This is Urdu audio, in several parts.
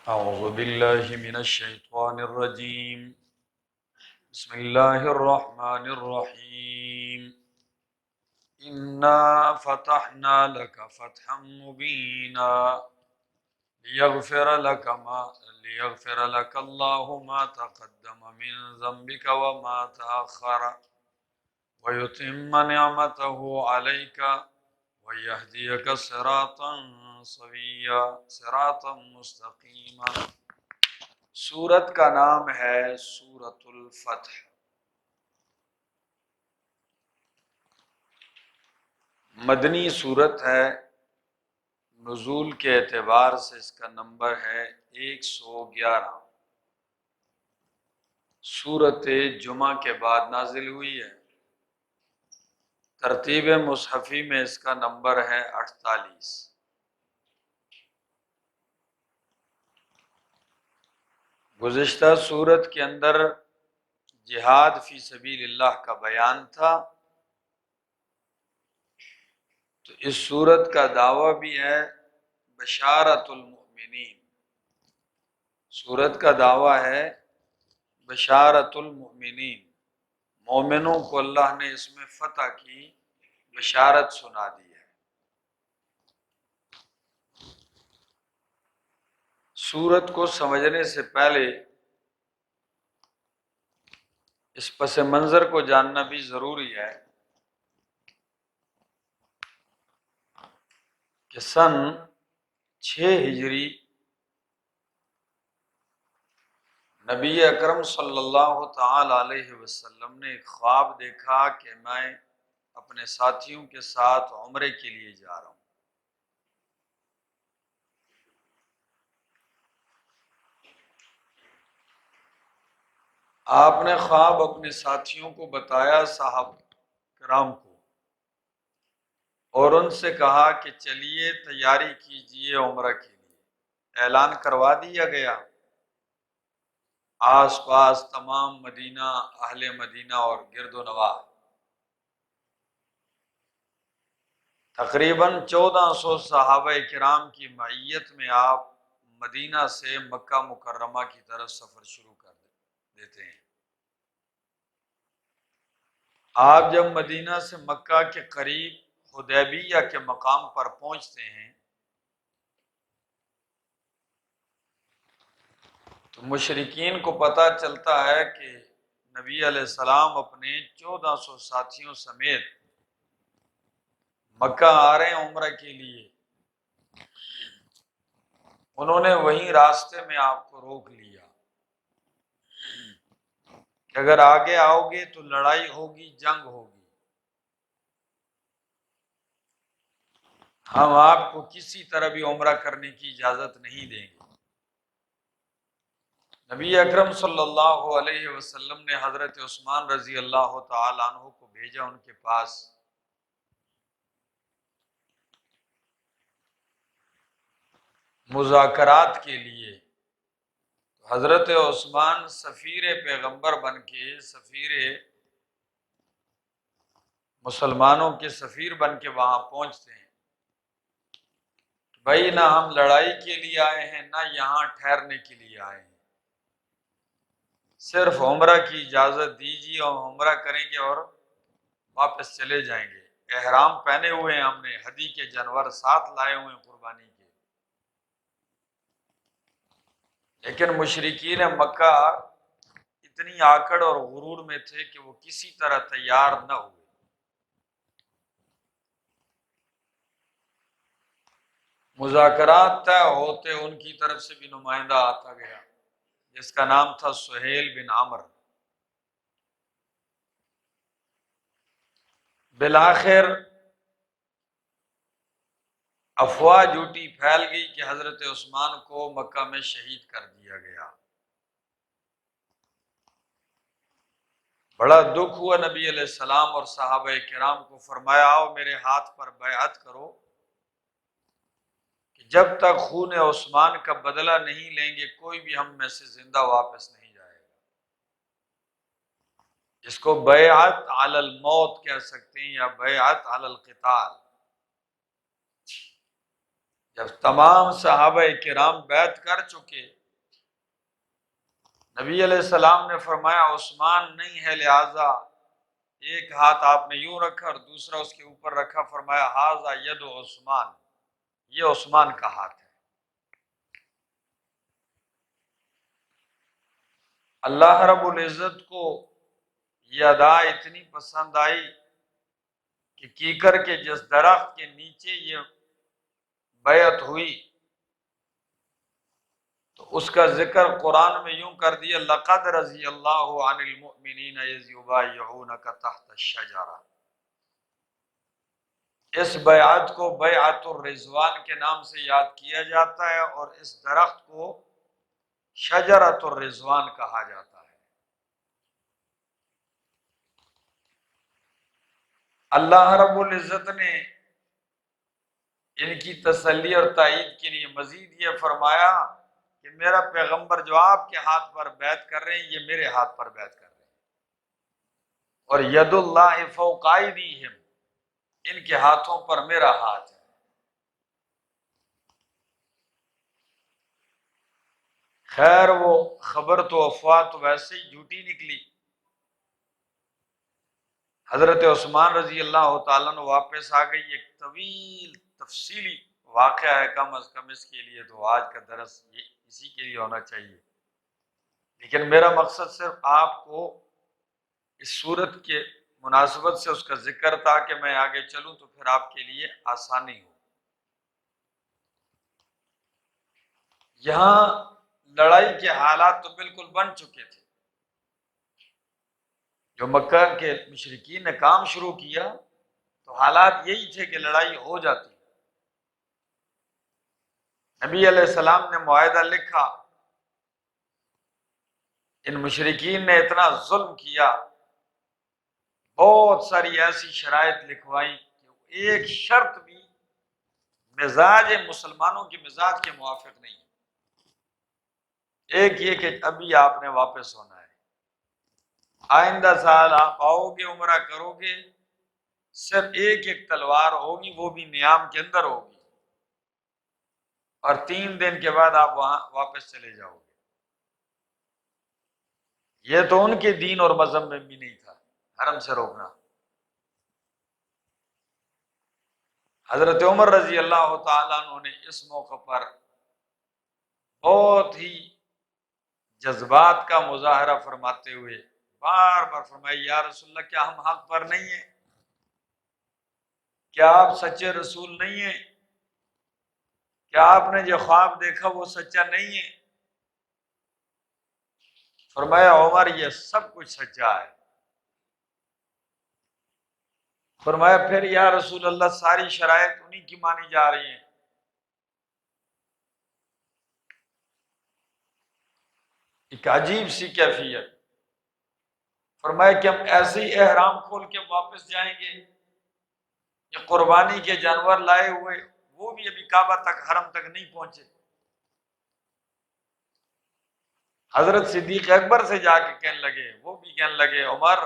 أعوذ بالله من الشيطان الرجيم. بسم الله الرحمن الرحيم. إنا فتحنا لك فتحا مبينا ليغفر لك الله ما تقدم من ذنبك وما تأخر ويتم نعمته عليك ويهديك صراطا سويا صراطا مستقيما. سورت کا نام ہے سورۃ الفتح۔ مدنی سورت ہے، نزول کے اعتبار سے اس کا نمبر ہے 111۔ سورت جمعہ کے بعد نازل ہوئی ہے۔ ترتیب مصحفی میں اس کا نمبر ہے 48۔ گزشتہ سورت کے اندر جہاد فی سبیل اللہ کا بیان تھا، تو اس سورت کا دعویٰ بھی ہے بشارت المؤمنین۔ سورت کا دعویٰ ہے بشارت المؤمنین، مومنوں کو اللہ نے اس میں فتح کی بشارت سنا دی ہے۔ سورت کو سمجھنے سے پہلے اس پس منظر کو جاننا بھی ضروری ہے کہ سن 6 ہجری نبی اکرم صلی اللہ تعالی علیہ وسلم نے ایک خواب دیکھا کہ میں اپنے ساتھیوں کے ساتھ عمرے کے لیے جا رہا ہوں۔ آپ نے خواب اپنے ساتھیوں کو بتایا، صحابہ کرام کو، اور ان سے کہا کہ چلیے تیاری کیجئے عمرہ کے لیے۔ اعلان کروا دیا گیا، آس پاس تمام مدینہ، اہل مدینہ اور گرد و نواح تقریباً 1400 صحابہ کرام کی معیت میں آپ مدینہ سے مکہ مکرمہ کی طرف سفر شروع کر دیتے ہیں۔ آپ جب مدینہ سے مکہ کے قریب حدیبیہ کے مقام پر پہنچتے ہیں تو مشرکین کو پتہ چلتا ہے کہ نبی علیہ السلام اپنے 1400 ساتھیوں سمیت مکہ آ رہے ہیں عمرہ کے لیے۔ انہوں نے وہیں راستے میں آپ کو روک لیا کہ اگر آگے آؤ گے تو لڑائی ہوگی، جنگ ہوگی، ہم آپ کو کسی طرح بھی عمرہ کرنے کی اجازت نہیں دیں گے۔ نبی اکرم صلی اللہ علیہ وسلم نے حضرت عثمان رضی اللہ تعالی عنہ کو بھیجا ان کے پاس۔ مذاکرات کے لیے حضرت عثمان سفیر پیغمبر بن کے، سفیر مسلمانوں کے سفیر بن کے وہاں پہنچتے ہیں۔ بھائی نہ ہم لڑائی کے لیے آئے ہیں، نہ یہاں ٹھہرنے کے لیے آئے ہیں، صرف عمرہ کی اجازت دیجیے، اور عمرہ کریں گے اور واپس چلے جائیں گے۔ احرام پہنے ہوئے ہیں، ہم نے ہدی کے جانور ساتھ لائے ہوئے ہیں قربانی کے۔ لیکن مشرکین مکہ اتنی آکڑ اور غرور میں تھے کہ وہ کسی طرح تیار نہ ہوئے۔ مذاکرات طے ہوتے ان کی طرف سے بھی نمائندہ آتا گیا جس کا نام تھا سہیل بن عمر۔ بالآخر افواہ جھوٹی پھیل گئی کہ حضرت عثمان کو مکہ میں شہید کر دیا گیا۔ بڑا دکھ ہوا نبی علیہ السلام اور صحابہ کرام کو۔ فرمایا آؤ میرے ہاتھ پر بیعت کرو کہ جب تک خون عثمان کا بدلہ نہیں لیں گے کوئی بھی ہم میں سے زندہ واپس نہیں جائے گا۔ اس کو بیعت علی الموت کہہ سکتے ہیں یا بیعت علی القتال۔ جب تمام صحابہ کرام بیعت کر چکے نبی علیہ السلام نے فرمایا عثمان نہیں ہے، لہذا ایک ہاتھ آپ نے یوں رکھا اور دوسرا اس کے اوپر رکھا، فرمایا ھذا ید عثمان، یہ عثمان کا ہاتھ ہے۔ اللہ رب العزت کو یہ ادا اتنی پسند آئی کہ کیکر کے جس درخت کے نیچے یہ بیعت ہوئی تو اس کا ذکر قرآن میں یوں کر دیا، لقد رضی اللہ عن المؤمنین اذ یبایعونک تحت الشجرہ۔ اس بیعت کو بیعت الرضوان کے نام سے یاد کیا جاتا ہے اور اس درخت کو شجرۃ الرضوان کہا جاتا ہے۔ اللہ رب العزت نے ان کی تسلی اور تائید کے لیے مزید یہ فرمایا کہ میرا پیغمبر جو آپ کے ہاتھ پر بیعت کر رہے ہیں یہ میرے ہاتھ پر بیعت کر رہے ہیں، اور ید اللہ فوق ایدیہم، ان کے ہاتھوں پر میرا ہاتھ ہے۔ خیر وہ خبر تو افواہ تو ویسے ہی جھوٹی نکلی۔ حضرت عثمان رضی اللہ تعالیٰ عنہ واپس آ گئی، ایک طویل تفصیلی واقعہ ہے، کم از کم اس کے لیے تو آج کا درس یہ اسی کے لیے ہونا چاہیے، لیکن میرا مقصد صرف آپ کو اس صورت کے مناسبت سے اس کا ذکر تھا کہ میں آگے چلوں تو پھر آپ کے لیے آسانی ہو۔ یہاں لڑائی کے حالات تو بالکل بن چکے تھے، جو مکہ کے مشرکین نے کام شروع کیا تو حالات یہی تھے کہ لڑائی ہو جاتی۔ نبی علیہ السلام نے معاہدہ لکھا، ان مشرکین نے اتنا ظلم کیا، بہت ساری ایسی شرائط لکھوائیں کہ ایک شرط بھی مزاج مسلمانوں کے مزاج کے موافق نہیں ہے۔ ایک یہ کہ ابھی آپ نے واپس ہونا ہے، آئندہ سال آپ آؤ گے عمرہ کرو گے، صرف ایک ایک تلوار ہوگی، وہ بھی نیام کے اندر ہوگی، اور 3 دن کے بعد آپ وہاں واپس چلے جاؤ گے۔ یہ تو ان کے دین اور مذہب میں بھی نہیں تھا حرم سے روکنا۔ حضرت عمر رضی اللہ تعالیٰ عنہ نے اس موقع پر بہت ہی جذبات کا مظاہرہ فرماتے ہوئے بار بار فرمایا، یا رسول اللہ کیا ہم حق پر نہیں ہیں؟ کیا آپ سچے رسول نہیں ہیں؟ کیا آپ نے جو خواب دیکھا وہ سچا نہیں ہے؟ فرمایا عمر یہ سب کچھ سچا ہے۔ فرمایا پھر یا رسول اللہ ساری شرائط انہی کی مانی جا رہی ہیں؟ ایک عجیب سی کیفیت۔ فرمایا کہ ہم ایسے ہی احرام کھول کے واپس جائیں گے؟ یہ قربانی کے جانور لائے ہوئے وہ بھی ابھی کعبہ تک حرم تک نہیں پہنچے۔ حضرت صدیق اکبر سے جا کے کہنے لگے، وہ بھی کہنے لگے عمر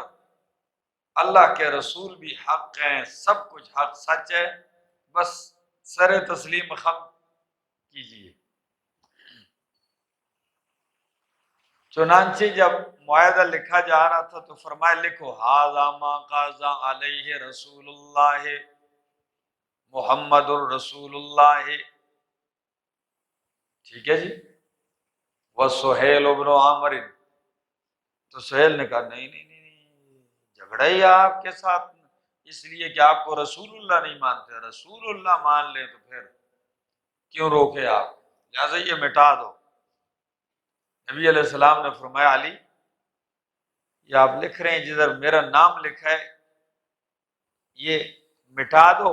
اللہ کے رسول بھی حق ہیں، سب کچھ حق سچ ہے، بس سر تسلیم خم کیجیے۔ چنانچہ جب معاہدہ لکھا جا رہا تھا تو فرمایا لکھو ھذا ما قضى علیہ رسول اللہ محمد الرسول اللہ، ٹھیک ہے جی، وسہیل ابن عامر، تو سہیل نے کہا نہیں نہیں نہیں نہیں، جھگڑا ہی آپ کے ساتھ اس لیے کہ آپ کو رسول اللہ نہیں مانتے، رسول اللہ مان لیں تو پھر کیوں روکے آپ، لہٰذا یہ مٹا دو۔ نبی علیہ السلام نے فرمایا علی یہ آپ لکھ رہے ہیں جدھر میرا نام لکھا ہے یہ مٹا دو،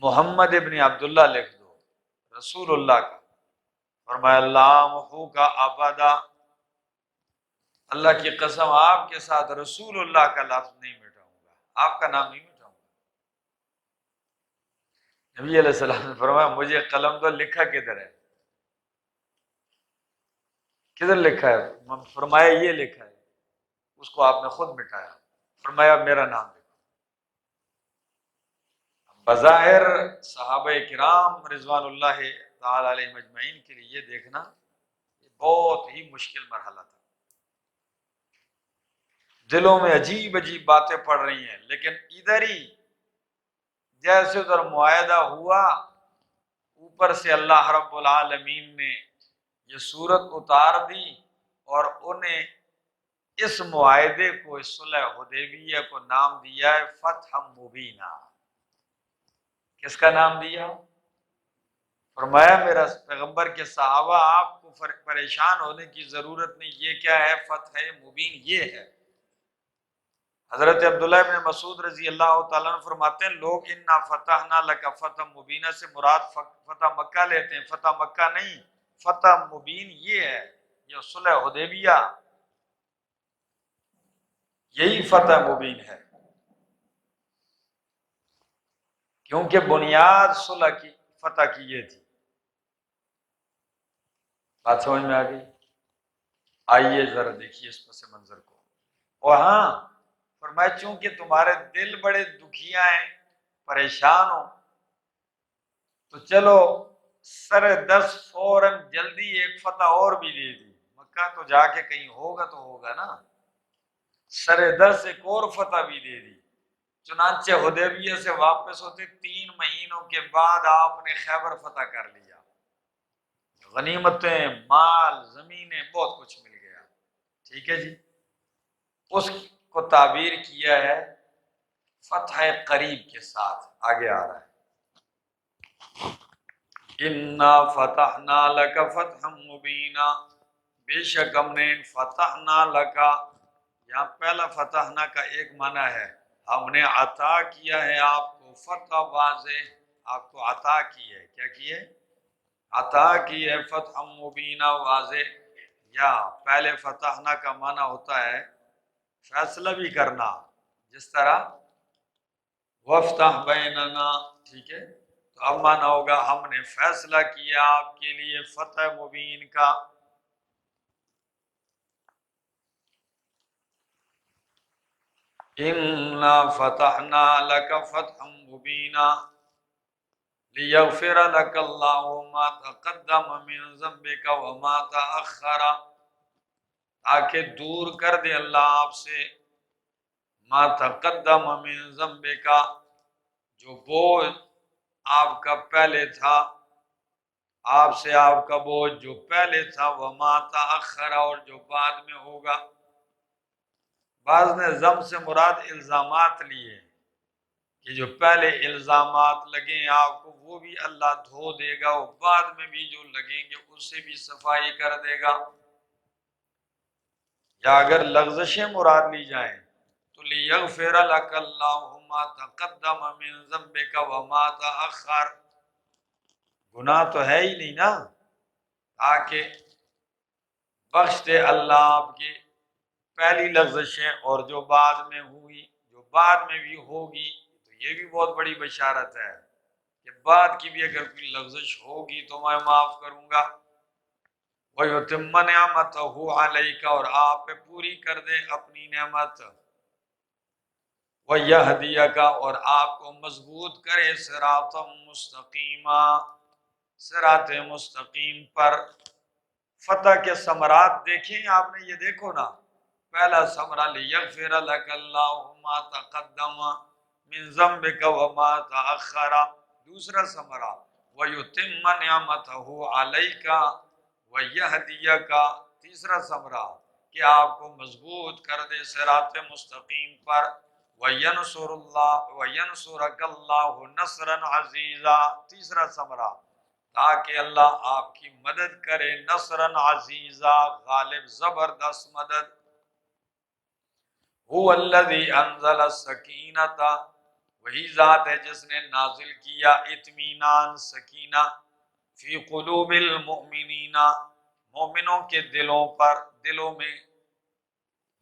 محمد ابن عبداللہ لکھ دو، رسول اللہ کا۔ فرمایا اللہ محو کا ابدا، اللہ کی قسم آپ کے ساتھ رسول اللہ کا لفظ نہیں مٹاؤں گا، آپ کا نام نہیں مٹاؤں گا۔ نبی علیہ السلام نے فرمایا مجھے قلم دو، لکھا کدھر ہے؟ کدھر لکھا ہے؟ فرمایا یہ لکھا ہے، اس کو آپ نے خود مٹایا۔ فرمایا میرا نام لکھو۔ بظاہر صحابہ کرام رضوان اللہ تعالی علیہ مجمعین کے لیے یہ دیکھنا یہ بہت ہی مشکل مرحلہ تھا، دلوں میں عجیب عجیب باتیں پڑ رہی ہیں، لیکن ادھر ہی جیسے ادھر معاہدہ ہوا، اوپر سے اللہ رب العالمین نے یہ صورت اتار دی اور انہیں اس معاہدے کو، اس صلح حدیبیہ کو نام دیا ہے فتح مبینہ۔ کس کا نام دیا؟ فرمایا میرا پیغمبر کے صحابہ آپ کو پریشان ہونے کی ضرورت نہیں، یہ کیا ہے؟ فتح مبین یہ ہے۔ حضرت عبداللہ ابن مسعود رضی اللہ تعالیٰ عنہ فرماتے ہیں لوگ انا فتحنا لک فتح مبینہ سے مراد فتح مکہ لیتے ہیں، فتح مکہ نہیں، فتح مبین یہ ہے، یہ صلح حدیبیہ، یہی فتح مبین ہے، کیونکہ بنیاد صلح کی فتح کی یہ تھی۔ بات سمجھ میں آ گئی؟ آئیے ذرا دیکھیے اس پس منظر کو۔ اور ہاں فرمایا چونکہ تمہارے دل بڑے دکھیاں ہیں، پریشان ہو، تو چلو سر دس فوراً جلدی ایک فتح اور بھی دے دی، مکہ تو جا کے کہیں ہوگا تو ہوگا نا، سر دس ایک اور فتح بھی دے دی۔ چنانچہ حدیبیہ سے واپس ہوتے 3 مہینوں کے بعد آپ نے خیبر فتح کر لیا، غنیمتیں، مال، زمینیں، بہت کچھ مل گیا۔ ٹھیک ہے جی، اس کو تعبیر کیا ہے فتح قریب کے ساتھ، آگے آ رہا ہے انا فتحنا لک فتحا مبینا، بے شک ہم نے فتحنا لکا، یہاں پہلا فتحنا کا ایک معنی ہے ہم نے عطا کیا ہے آپ کو، فتح واضح، آپ کو عطا کی ہے، کیا کی ہے؟ عطا کی ہے، فتح مبینہ واضح۔ یا پہلے فتحنا کا معنی ہوتا ہے فیصلہ بھی کرنا، جس طرح وفتح بیننا، ٹھیک ہے، تو اب معنی ہوگا ہم نے فیصلہ کیا آپ کے لیے فتح مبین کا۔ انا فتحنا لک فتحا مبینا لیغفر لک اللہ ما تقدم من ذنبک وما تأخر، تاکہ دور کر دے اللہ آپ سے ما تقدم من ذنبک، جو بوجھ آپ کا پہلے تھا، آپ سے آپ کا بوجھ جو پہلے تھا، وما تأخر، اور جو بعد میں ہوگا۔ بعض نے ضم سے مراد الزامات لیے کہ جو پہلے الزامات لگیں آپ کو وہ بھی اللہ دھو دے گا، اور بعد میں بھی جو لگیں گے اس سے بھی صفائی کر دے گا۔ یا اگر لغزشیں مراد لی جائیں تو لیغفر لک اللہ ما تقدم من ذنبک وما تأخر، گناہ تو ہے ہی نہیں نا، تاکہ بخش دے اللہ آپ کی پہلی لغزشیں اور جو بعد میں ہوئی، جو بعد میں بھی ہوگی، تو یہ بھی بہت بڑی بشارت ہے کہ بعد کی بھی اگر کوئی لغزش ہوگی تو میں معاف کروں گا۔ وَيُتِمَّ نِعْمَتَهُ عَلَيْكَ، اور آپ پہ پوری کر دے اپنی نعمت، وَيَهْدِيَكَ، اور آپ کو مضبوط کرے صراطا مستقیما، صراط مستقیم پر۔ فتح کے ثمرات دیکھیں آپ نے، یہ دیکھو نا، پہلا ثمرہ لیغفر لک اللہ ما تقدم من ذنبک وما تأخر، دوسرا ثمرہ ویتم نعمتہ علیک ویہدیک، تیسرا ثمرہ کہ آپ کو مضبوط کر دے صراط مستقیم پر، وینصرک اللہ نصرا عزیزا، تیسرا ثمرہ تاکہ اللہ آپ کی مدد کرے نصرا عزیزا، غالب زبردست مدد۔ هو الذی انزل السکینۃ، وہی ذات ہے جس نے نازل کیا اطمینان، سکینہ، فی قلوب المؤمنین، مومنوں کے دلوں پر، دلوں میں۔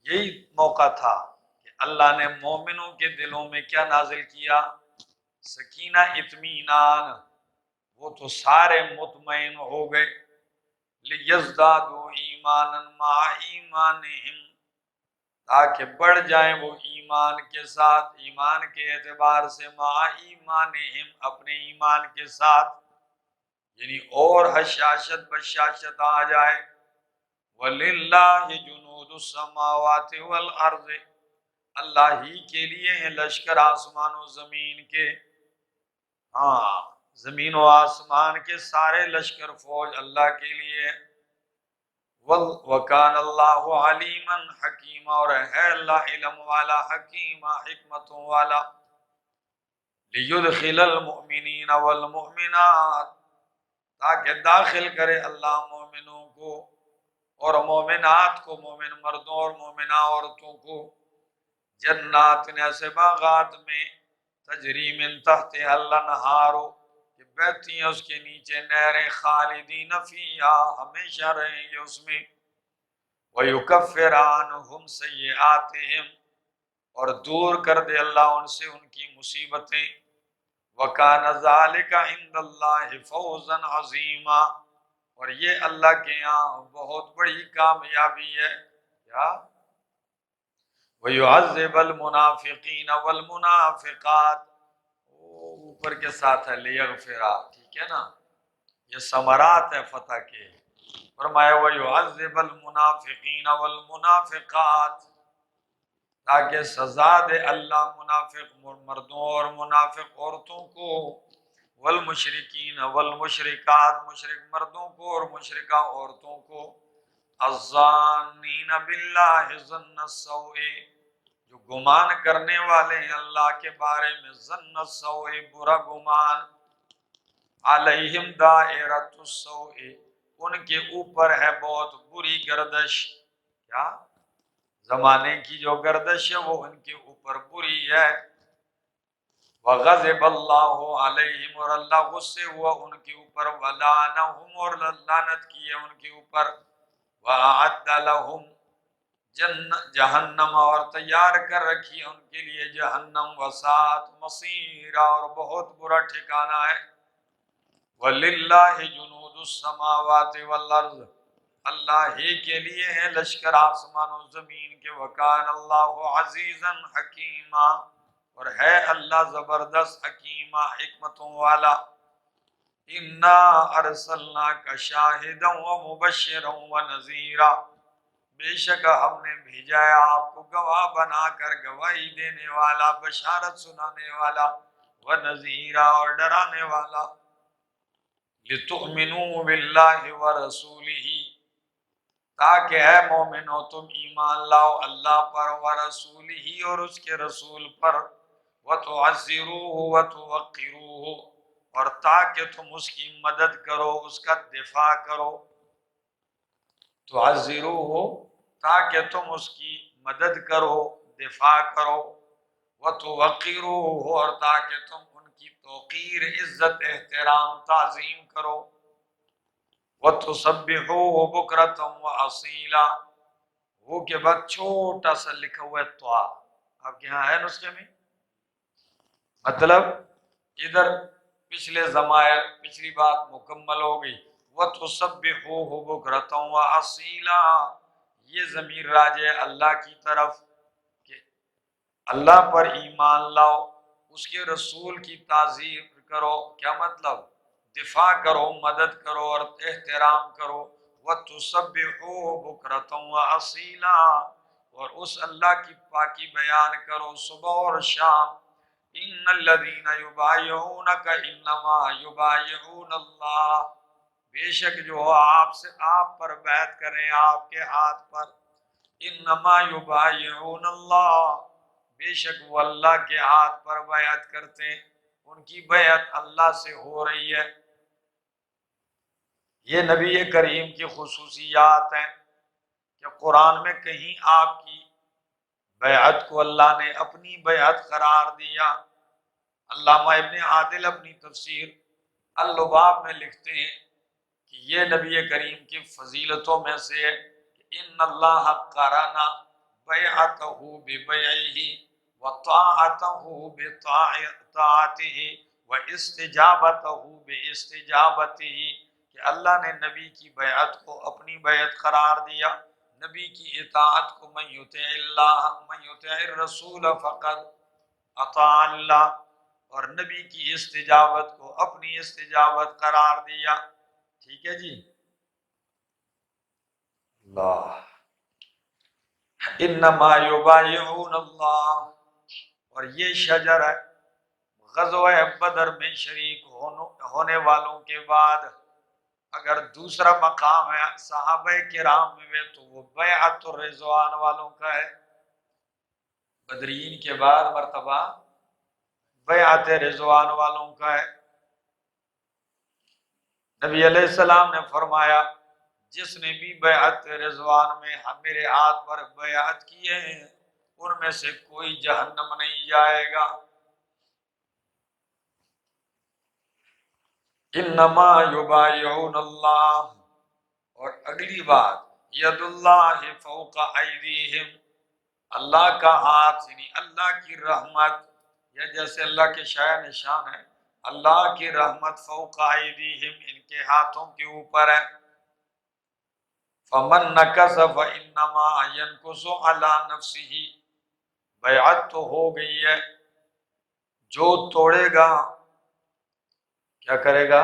یہی موقع تھا کہ اللہ نے مومنوں کے دلوں میں کیا نازل کیا؟ سکینہ، اطمینان، وہ تو سارے مطمئن ہو گئے۔ لیزدادوا ایمانا مع ایمانہم، تاکہ بڑھ جائیں وہ ایمان کے ساتھ، ایمان کے اعتبار سے، مع ایمانہم، اپنے ایمان کے ساتھ، یعنی اور حشاشت بشاشت آ جائے، وَلِلَّهِ جُنُودُ السَّمَاوَاتِ وَالْأَرْضِ، اللہ ہی کے لیے ہیں لشکر آسمان و زمین کے. ہاں، زمین و آسمان کے سارے لشکر فوج اللہ کے لیے. وَكَانَ اللَّهُ عَلِيمًا حَكِيمًا، اور ہے اللہ علم والا، حکیمہ حکمتوں والا. لِيُدْخِلَ الْمُؤْمِنِينَ وَالْمُؤْمِنَاتِ، تاکہ داخل کرے اللہ مومنوں کو اور مومنات کو، مومن مردوں اور مومنہ عورتوں کو، جنات ایسے باغات میں، تجری من تحت الانہار، کہ بہتی ہیں اس کے نیچے نہریں، خالدین فیہا، ہمیشہ رہیں گے اس میں. وَيُكَفِّرَ عَنْهُمْ سَيِّئَاتِهِمْ، اور دور کر دے اللہ ان سے ان کی مصیبتیں. وَكَانَ ذَلِكَ عِنْدَ اللَّهِ فَوْزًا عَظِيمًا، اور یہ اللہ کے یہاں بہت بڑی کامیابی ہے. کیا؟ وَيُعَذِّبَ الْمُنَافِقِينَ وَالْمُنَافِقَاتِ، اوپر کے ساتھ ہے لِيَغْفِرَ، ٹھیک ہے نا، یہ ثمرات ہے فتح کے. فرمایا وَيُعَذِّبَ الْمُنَافِقِينَ وَالْمُنَافِقَاتِ، تاکہ سزا دے اللہ منافق مردوں اور منافق عورتوں کو، والمشرکین والمشرکات، مشرک مردوں کو اور مشرکہ عورتوں کو، الظانین باللہ ظن السوء، جو گمان کرنے والے ہیں اللہ کے بارے میں، ظن السوء، برا گمان. علیہم دائرۃ السوء، ان کے اوپر ہے بہت بری گردش. کیا؟ زمانے کی جو گردش ہے وہ ان کے اوپر بری ہے. وغضب اللہ علیہم، اور اللہ غصے ہوا ان کے اوپر. ولعنہم، اور لعنت کی ہے ان کے اوپر. وأعد لهم جہنم، اور تیار کر رکھی ان کے لیے جہنم. وساعت مصیرا، اور بہت برا ٹھکانہ ہے. وَلِلَّهِ جُنُودُ السَّمَاوَاتِ وَالْأَرْضِ، اللہ ہی کے لیے ہیں لشکر آسمان و زمین کے. وَكَانَ اللَّهُ عَزِيزًا حَكِيمًا، اور ہے اللہ زبردست، حکیمہ حکمتوں والا. اِنَّا أَرْسَلْنَاكَ شَاهِدًا وَمُبَشِّرًا وَنَذِيرًا، بے شک ہم نے بھیجا ہے آپ کو گواہ بنا کر، گواہی دینے والا، بشارت سنانے والا، وَنَذِيرًا، اور ڈرانے والا. لِتُؤْمِنُوا بِاللَّهِ وَرَسُولِهِ، تاکہ اے مومنو تم ایمان لاؤ اللہ پر، ورسولہ، اور اس کے رسول پر. وَتُعَزِّرُوهُ وَتُوَقِّرُوهُ، اور تاکہ تم اس کی مدد کرو، اس کا دفاع کرو. تعزروہ، تاکہ تم اس کی مدد کرو، دفاع کرو. وتوقروہ، اور تاکہ تم ان کی توقیر، عزت، احترام، تعظیم کرو. وتسبحوہ بکرۃ واصیلا، وہ کے بعد چھوٹا سا لکھا ہوا ہے طوا، آپ کے یہاں ہے نسخے میں؟ مطلب ادھر پچھلے ضمائر، پچھلی بات مکمل ہو گئی. وَتُسَبِّحُوهُ بُكْرَةً وَأَصِيلًا، یہ ضمیر راجع اللہ کی طرف کہ اللہ پر ایمان لاؤ، اس کے رسول کی تعظیم کرو. کیا مطلب؟ دفاع کرو، مدد کرو اور احترام کرو. وَتُسَبِّحُوهُ بُكْرَةً وَأَصِيلًا، اور اس اللہ کی پاکی بیان کرو صبح اور شام. ان الذین یبایعونک انما یبایعون اللہ، بے شک جو آپ پر بیعت کریں، آپ کے ہاتھ پر. انما یبایعون اللہ، بے شک وہ اللہ کے ہاتھ پر بیعت کرتے ہیں، ان کی بیعت اللہ سے ہو رہی ہے. یہ نبی کریم کی خصوصیات ہیں کہ قرآن میں کہیں آپ کی بیعت کو اللہ نے اپنی بیعت قرار دیا. علامہ ابن عادل اپنی تفسیر اللباب میں لکھتے ہیں کہ یہ نبی کریم کی فضیلتوں میں سے ہے کہ ان اللہ قرن بیعتہ ببیعہ وطاعتہ بطاعتہ واستجابتہ باستجابتہ، کہ اللہ نے نبی کی بیعت کو اپنی بیعت قرار دیا، نبی کی اطاعت کو من یطع اللہ، من یطع الرسول فقد اطاع اللہ، اور نبی کی استجابت کو اپنی استجابت قرار دیا. ٹھیک ہے جی، اللہ انما یبایعون اللہ، اور یہ شجر ہے غزوہ بدر میں شریک ہونے والوں کے بعد اگر دوسرا مقام ہے صحابہ کرام میں تو وہ بیعت الرضوان والوں کا ہے، بدرین کے بعد مرتبہ بیعت رضوان والوں کا ہے۔ نبی علیہ السلام نے فرمایا جس نے بھی بیعت رضوان میں میرے ہاتھ پر بیعت کیے ہیں ان میں سے کوئی جہنم نہیں جائے گا۔ انما یبایعون اللہ، اور اگلی بات ید اللہ فوق ایدیہم، اللہ کا ہاتھ یعنی اللہ کی رحمت، یا جیسے اللہ کے شایع نشان ہے اللہ کی رحمت فوق ایدیہم ان کے ہاتھوں کے اوپر ہے۔ فمن نکث فانما ینکث علی نفسہ، بیعت تو ہو گئی ہے، جو توڑے گا کیا کرے گا؟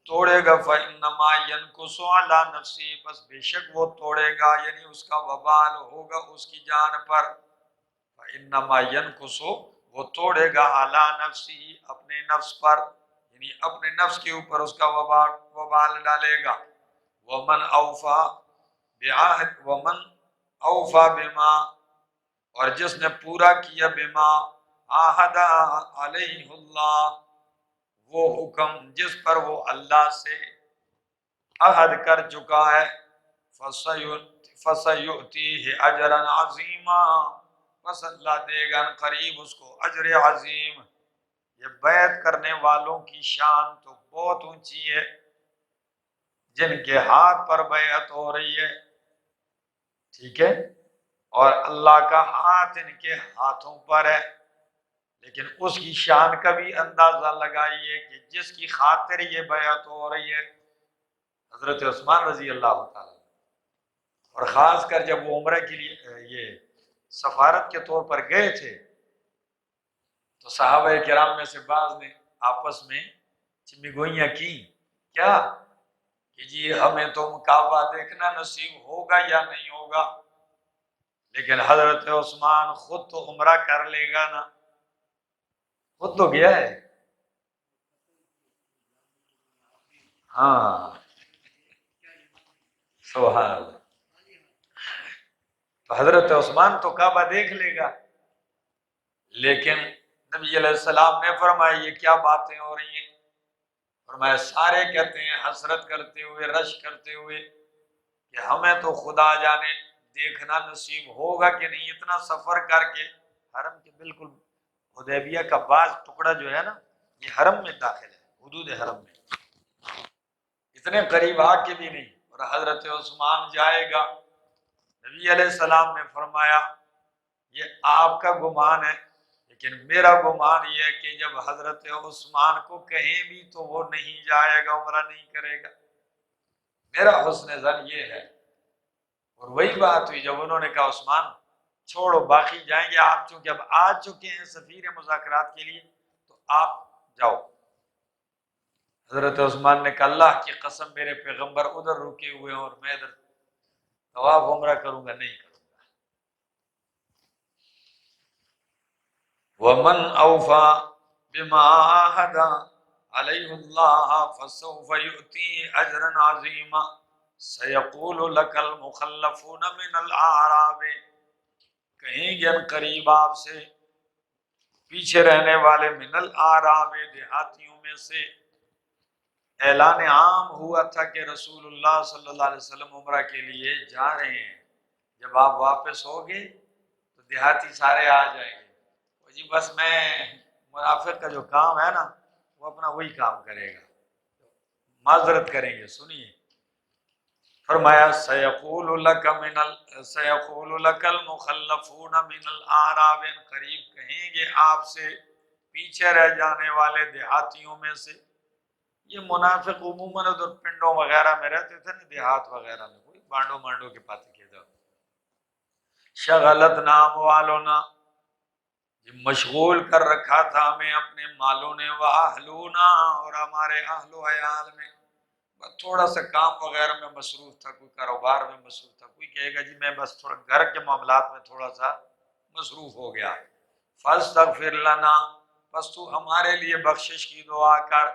توڑے گا، فانما ینکث علی نفسہ، بس بے شک وہ توڑے گا یعنی اس کا وبال ہوگا اس کی جان پر، فانما ینکث وہ توڑے گا علی نفسہ اپنے نفس پر، یعنی اپنے نفس کے اوپر اس کا وبال ڈالے گا۔ ومن اوفا بعہد ومن اوفا بما، اور جس نے پورا کیا بما عہد علیہ اللہ، وہ حکم جس پر وہ اللہ سے عہد کر چکا ہے، فَسَيُؤْتِيهِ أَجْرًا عَظِيمًا، پس اللہ دے گا قریب اس کو اجر عظیم۔ یہ بیعت کرنے والوں کی شان تو بہت اونچی ہے، جن کے ہاتھ پر بیعت ہو رہی ہے، ٹھیک ہے، اور اللہ کا ہاتھ ان کے ہاتھوں پر ہے، لیکن اس کی شان کا بھی اندازہ لگائیے کہ جس کی خاطر یہ بیعت ہو رہی ہے، حضرت عثمان رضی اللہ تعالیٰ، اور خاص کر جب وہ عمرہ کے لیے یہ سفارت کے طور پر گئے تھے تو صحابہ کرام میں سے بعض نے آپس میں چمی گوئیاں کی، کیا کہ جی ہمیں تو کعبہ دیکھنا نصیب ہوگا یا نہیں ہوگا، لیکن حضرت عثمان خود تو عمرہ کر لے گا نا، خود تو گیا ہے، ہاں سبحان اللہ، تو حضرت عثمان تو کعبہ دیکھ لے گا، لیکن نبی علیہ السلام نے فرمایا یہ کیا باتیں ہو رہی ہیں؟ فرمایا سارے کہتے ہیں حسرت کرتے ہوئے رش کرتے ہوئے کہ ہمیں تو خدا جانے دیکھنا نصیب ہوگا کہ نہیں، اتنا سفر کر کے حرم کے بالکل حدیبیہ کا بعض ٹکڑا جو ہے نا یہ حرم میں داخل ہے، حدود حرم میں، اتنے قریب آ کے بھی نہیں، اور حضرت عثمان جائے گا۔ نبی علیہ السلام نے فرمایا یہ آپ کا گمان ہے، لیکن میرا گمان یہ ہے کہ جب حضرت عثمان کو کہیں بھی تو وہ نہیں جائے گا، عمرہ نہیں کرے گا، میرا حسن ظن یہ ہے۔ اور وہی بات ہوئی جب انہوں نے کہا عثمان چھوڑو باقی جائیں گے، آپ چونکہ اب آ چکے ہیں سفیر مذاکرات کے لیے تو آپ جاؤ۔ حضرت عثمان نے کہا اللہ کی قسم میرے پیغمبر ادھر رکے ہوئے ہیں اور میں ادھر طواف عمرہ کروں گا، نہیں کروں گا۔ ومن اوفا بما عاہد علیہ اللہ فسوف یؤتی اجرا عظیما سیقول لک المخلفون من الاعراب، کہیں گے قریب آپ سے پیچھے رہنے والے من الاعراب دیہاتیوں میں سے، اعلان عام ہوا تھا کہ رسول اللہ صلی اللہ علیہ وسلم عمرہ کے لیے جا رہے ہیں، جب آپ واپس ہوگے تو دیہاتی سارے آ جائیں گے، جی بس میں منافق کا جو کام ہے نا وہ اپنا وہی کام کرے گا، معذرت کریں گے۔ سنیے فرمایا سیقول لک المخلفون من الاعراب، قریب کہیں گے آپ سے پیچھے رہ جانے والے دیہاتیوں میں سے، یہ منافق عموماً ادھر پنڈوں وغیرہ میں رہتے تھے نا، دیہات وغیرہ میں، کوئی بانڈوں کے پاتے کے دو، شغلت نام والونا، مشغول کر رکھا تھا ہمیں اپنے مالوں نے، واہلونا اور ہمارے اہل و عیال میں، تھوڑا سا کام وغیرہ میں مصروف تھا، کوئی کاروبار میں مصروف تھا، کوئی کہے گا جی میں بس تھوڑا گھر کے معاملات میں تھوڑا سا مصروف ہو گیا، فاستغفر لنا، پس تو ہمارے لیے بخشش کی دعا کر،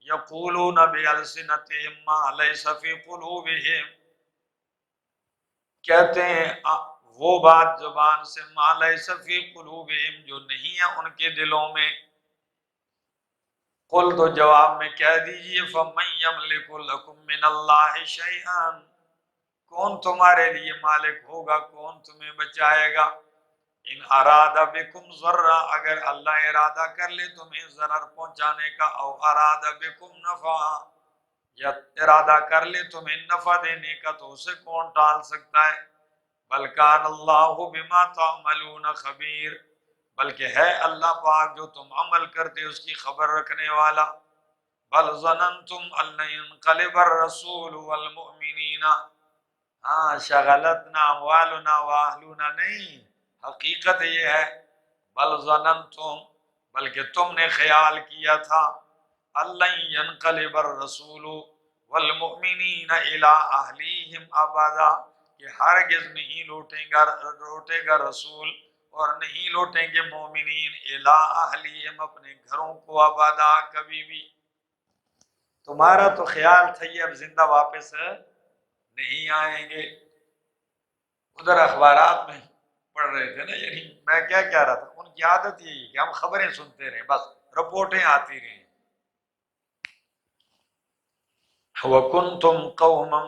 یقولون بألسنتہم ما لیس فی قلوبہم، کہتے ہیں وہ بات زبان سے ما لیس فی قلوبہم جو نہیں ہے ان کے دلوں میں، قل تو جواب میں کہہ دیجئے فمن یملک لکم من اللہ شیئا، کون تمہارے لیے مالک ہوگا، کون تمہیں بچائے گا، ان ارادہ بکم ضرا، اگر اللہ ارادہ کر لے تمہیں ضرر پہنچانے کا، او ارادہ بکم نفع، یا ارادہ کر لے تمہیں نفع دینے کا، تو اسے کون ٹال سکتا ہے، بل کان اللہ بما تعملون خبیر، بلکہ ہے اللہ پاک جو تم عمل کرتے اس کی خبر رکھنے والا، بل ظننتم ان لن ينقلب الرسول والمؤمنین، ہاں شغلتنا اموالنا واہلنا نہیں، حقیقت یہ ہے بل ظننتم، بلکہ تم نے خیال کیا تھا، ان لن ينقلب الرسول والمؤمنین الی اہلیہم ابدا، کہ ہرگز نہیں لوٹے گا رسول اور نہیں لوٹیں گے مومنین الی اہلیہم اپنے گھروں کو ابدا کبھی بھی، تمہارا تو خیال تھا یہ اب زندہ واپس نہیں آئیں گے۔ ادھر اخبارات میں پڑھ رہے تھے نا، یعنی میں کیا کہہ رہا تھا، ان کی عادت یہی کہ ہم خبریں سنتے رہیں، بس رپورٹیں آتی رہیں، وَكُنْتُمْ قَوْمًا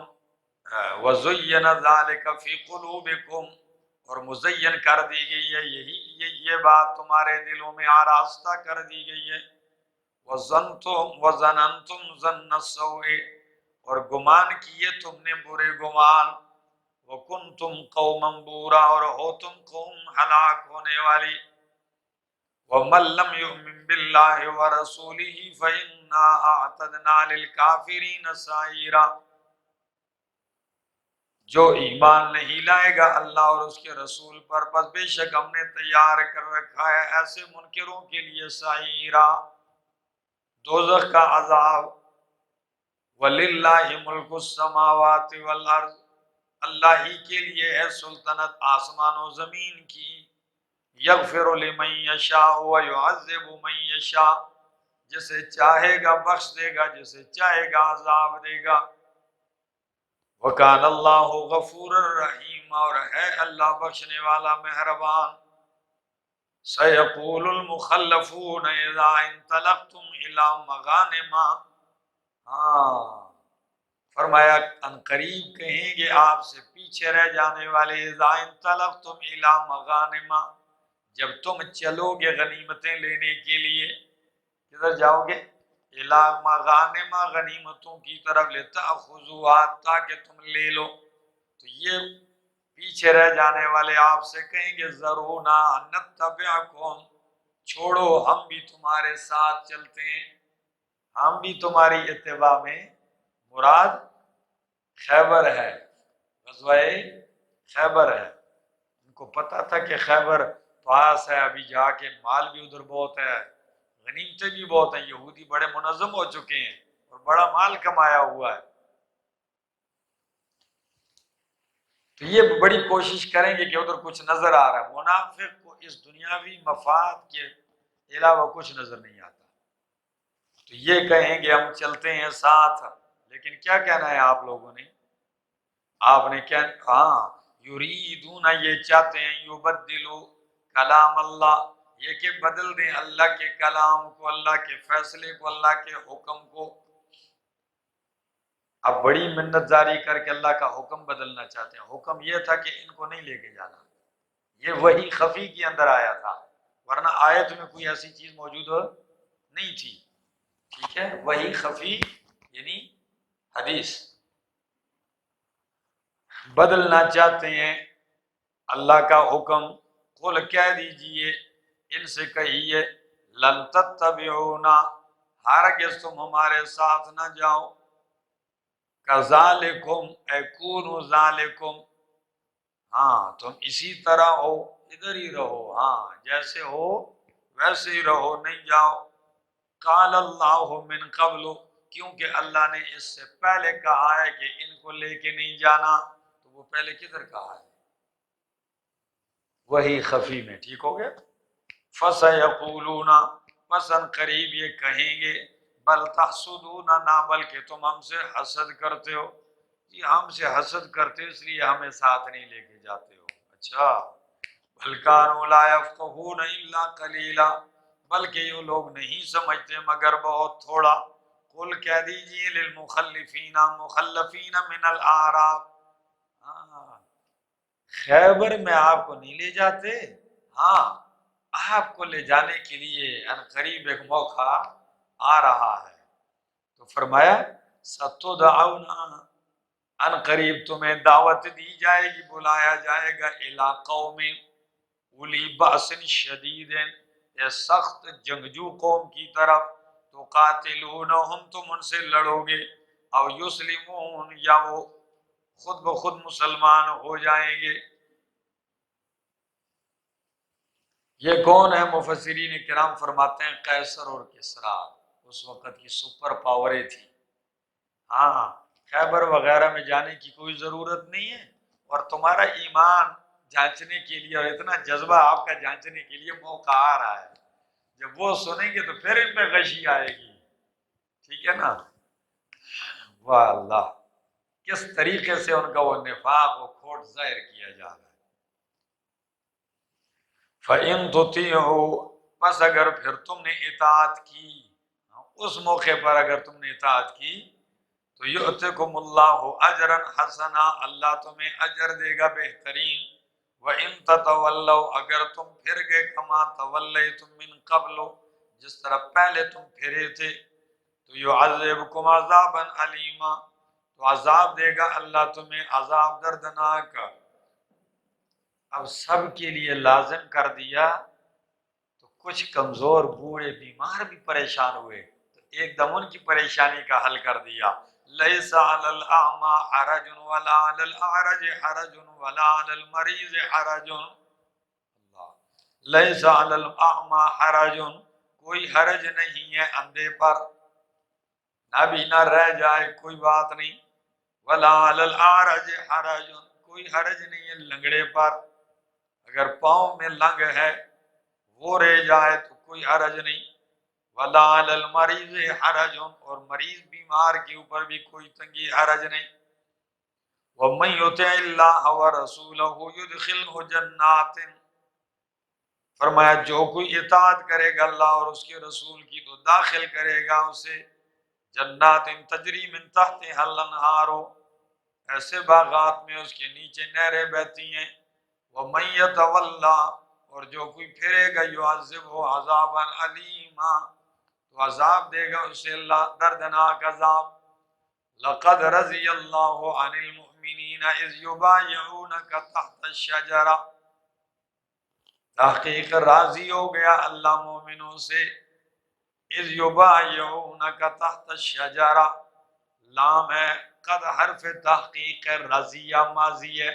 وَزُيِّنَ ذَلِكَ فِي قُلُوبِكُمْ، اور مزین کر دی گئی ہے یہ بات تمہارے دلوں میں، آراستہ کر دی گئی ہے، وَظَنَنْتُمْ ظَنَّ السَّوْءِ، اور گمان کیے تم نے برے گمان، وَكُنْتُمْ قَوْمًا بُورًا، اور ہو تم قوم ہلاک ہونے والی، وَمَن لَّمْ يُؤْمِن بِاللَّهِ وَرَسُولِهِ فَإِنَّا أَعْتَدْنَا لِلْكَافِرِينَ سَعِيرًا، جو ایمان نہیں لائے گا اللہ اور اس کے رسول پر، بس بے شک ہم نے تیار کر رکھا ہے ایسے منکروں کے لیے سعیرا، دوزخ کا عذاب، وَلِلَّهِ مُلْكُ السَّمَاوَاتِ وَالْأَرْضِ، اللہ ہی کے لیے ہے سلطنت آسمان و زمین کی، یغفر لمن یشاء ویعذب من یشاء، جسے چاہے گا بخش دے گا، جسے چاہے گا عذاب دے گا، وکان اللہ غفور الرحیم، اور ہے اللہ بخشنے والا مہربان، سیقول المخلفون اذا انطلقتم الی مغانم، ہاں فرمایا ان قریب کہیں گے آپ سے پیچھے رہ جانے والے، اذا انطلقتم الی مغانم، جب تم چلو گے غنیمتیں لینے کے لیے، کدھر جاؤ گے، الی مغانم، غنیمتوں کی طرف، لتأخذوها، تاکہ تم لے لو، تو یہ پیچھے رہ جانے والے آپ سے کہیں گے ذرونا نتبعکم، چھوڑو ہم بھی تمہارے ساتھ چلتے ہیں، ہم بھی تمہاری اتباع میں، مراد خیبر ہے، غزوہ خیبر ہے، ان کو پتا تھا کہ خیبر پاس ہے، ابھی جا کے مال بھی ادھر بہت ہے، غنیمتیں بھی بہت ہیں، یہودی بڑے منظم ہو چکے ہیں اور بڑا مال کمایا ہوا ہے، تو یہ بڑی کوشش کریں گے کہ ادھر کچھ نظر آ رہا ہے، منافق کو اس دنیاوی مفاد کے علاوہ کچھ نظر نہیں آتا، تو یہ کہیں گے ہم چلتے ہیں ساتھ، لیکن کیا کہنا ہے آپ لوگوں نے، آپ نے کیا، ہاں یریدون، یہ چاہتے ہیں، یبدلوا کلام اللہ، یہ کہ بدل دیں اللہ کے کلام کو، اللہ کے فیصلے کو، اللہ کے حکم کو، اب بڑی منت جاری کر کے اللہ کا حکم بدلنا چاہتے ہیں، حکم یہ تھا کہ ان کو نہیں لے کے جانا، یہ وحی خفی کے اندر آیا تھا، ورنہ آیت میں کوئی ایسی چیز موجود نہیں تھی، ٹھیک ہے، وحی خفی یعنی حدیث، بدلنا چاہتے ہیں اللہ کا حکم، قل کہہ دیجئے ان سے کہیے، لن تتبعونا، ہرگز تم ہمارے ساتھ نہ جاؤ، کذالکم اے کونوا ذالکم، ہاں تم اسی طرح ہو، ادھر ہی رہو، ہاں جیسے ہو ویسے ہی رہو، نہیں جاؤ، قال اللہ من قبل، کیونکہ اللہ نے اس سے پہلے کہا ہے کہ ان کو لے کے نہیں جانا، تو وہ پہلے کدھر کہا ہے؟ وہی خفی میں، ٹھیک ہو گیا؟ فَسَيَقُولُونَ، مثلا قریب یہ کہیں گے، بل تحسدوننا، بلکہ تم ہم سے حسد کرتے ہو، جی ہم سے حسد کرتے ہو اس لیے ہمیں ساتھ نہیں لے کے جاتے ہو۔ اچھا، بل كانوا لا يفقهون الا قليلا، بلکہ یہ لوگ نہیں سمجھتے مگر بہت تھوڑا۔ قل کہہ دیجیے للمخلفین، مخلفین من الاعراب، خیبر میں آپ کو نہیں لے جاتے، ہاں آپ کو لے جانے کے لیے ان قریب ایک موقع آ رہا ہے۔ تو فرمایا ستدعون، ان قریب تمہیں دعوت دی جائے گی، بلایا جائے گا، الی قوم اولی بأس شدید، یہ سخت جنگجو قوم کی طرف، تو قاتلونہم، تم ان سے لڑو گے، او یسلمون، یا وہ خود بخود مسلمان ہو جائیں گے۔ یہ کون ہے؟ مفسرین کرام فرماتے ہیں قیصر اور کسریٰ، اس وقت کی سپر پاوریں تھی۔ ہاں، خیبر وغیرہ میں جانے کی کوئی ضرورت نہیں ہے، اور تمہارا ایمان جانچنے کے لیے اور اتنا جذبہ آپ کا جانچنے کے لیے موقع آ رہا ہے، جب وہ سنیں گے تو پھر ان پہ غشی آئے گی، ٹھیک ہے نا؟ واہ اللہ، کس طریقے سے ان کا وہ نفاق و کھوٹ ظاہر کیا جا رہا ہے۔ فَإِن تُطِيعُوا، بس اگر پھر تم نے اطاعت کی، اس موقع پر اگر تم نے اطاعت کی، تو یؤتکم اللہ اجرا حسنا، اللہ تمہیں اجر دے گا بہترین۔ وَإِن تَتَوَلَّوْا، اگر تم پھر گئے، کما تولیتم من قبل، جس طرح پہلے تم پھرے تھے، تو یعذبکم عذابا علیما، تو عذاب دے گا اللہ تمہیں عذاب دردناک۔ اب سب کے لیے لازم کر دیا تو کچھ کمزور بوڑھے بیمار بھی پریشان ہوئے، تو ایک دم ان کی پریشانی کا حل کر دیا۔ لیس علی الاعمی حرج ولا علی الاعرج حرج ولا علی المریض حرج، لیس علی الاعمی حرج، کوئی حرج نہیں ہے اندھے پر، نابینا رہ جائے کوئی بات نہیں، ولا علی الاعرج حرج، کوئی حرج نہیں ہے لنگڑے پر، اگر پاؤں میں لنگ ہے وہ رہ جائے تو کوئی حرج نہیں، ولا علی المریض حرج، اور مریض بیمار کے اوپر بھی کوئی تنگی حرج نہیں۔ ومن یطع اللہ ورسولہ یدخلہ جنات، فرمایا جو کوئی اطاعت کرے گا اللہ اور اس کے رسول کی تو داخل کرے گا اسے جنات تجری من تحتها الانہار، ایسے باغات میں اس کے نیچے نہریں بہتی ہیں۔ وَمَن يَتَوَلَّ، اور جو کوئی پھرے گا، يُعَذِّبْهُ عَذَابًا عَلِيمًا، تو عذاب دے گا اسے اللہ دردناک عذاب۔ لَقَدْ رَضِيَ اللَّهُ عَنِ الْمُؤْمِنِينَ إِذْ يُبَايِعُونَكَ تَحْتَ الشَّجَرَةِ، تحقیق راضی ہو گیا اللہ مومنوں سے، اذ یبایعونک تحت الشجرہ، لام ہے، قد حرف تحقیق ہے، رضیہ ماضی ہے،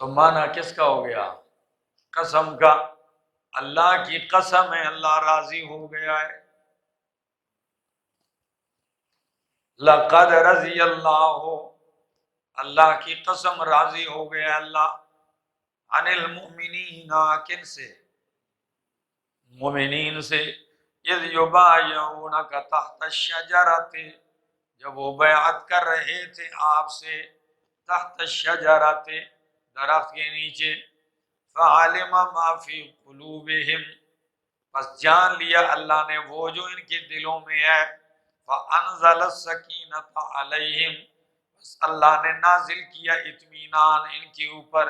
تو معنی کس کا ہو گیا؟ قسم کا، اللہ کی قسم ہے اللہ راضی ہو گیا ہے۔ لقد رضی اللہ، اللہ کی قسم راضی ہو گیا اللہ، عن المؤمنین، کن سے؟ مومنین سے، اذ یبایعونک تحت الشجرۃ، جب وہ بیعت کر رہے تھے آپ سے، تحت الشجرۃ، درخت کے نیچے، فعلم ما فی قلوبہم، بس جان لیا اللہ نے وہ جو ان کے دلوں میں ہے، فانزل السکینۃ علیہم، بس اللہ نے نازل کیا اطمینان ان کے اوپر،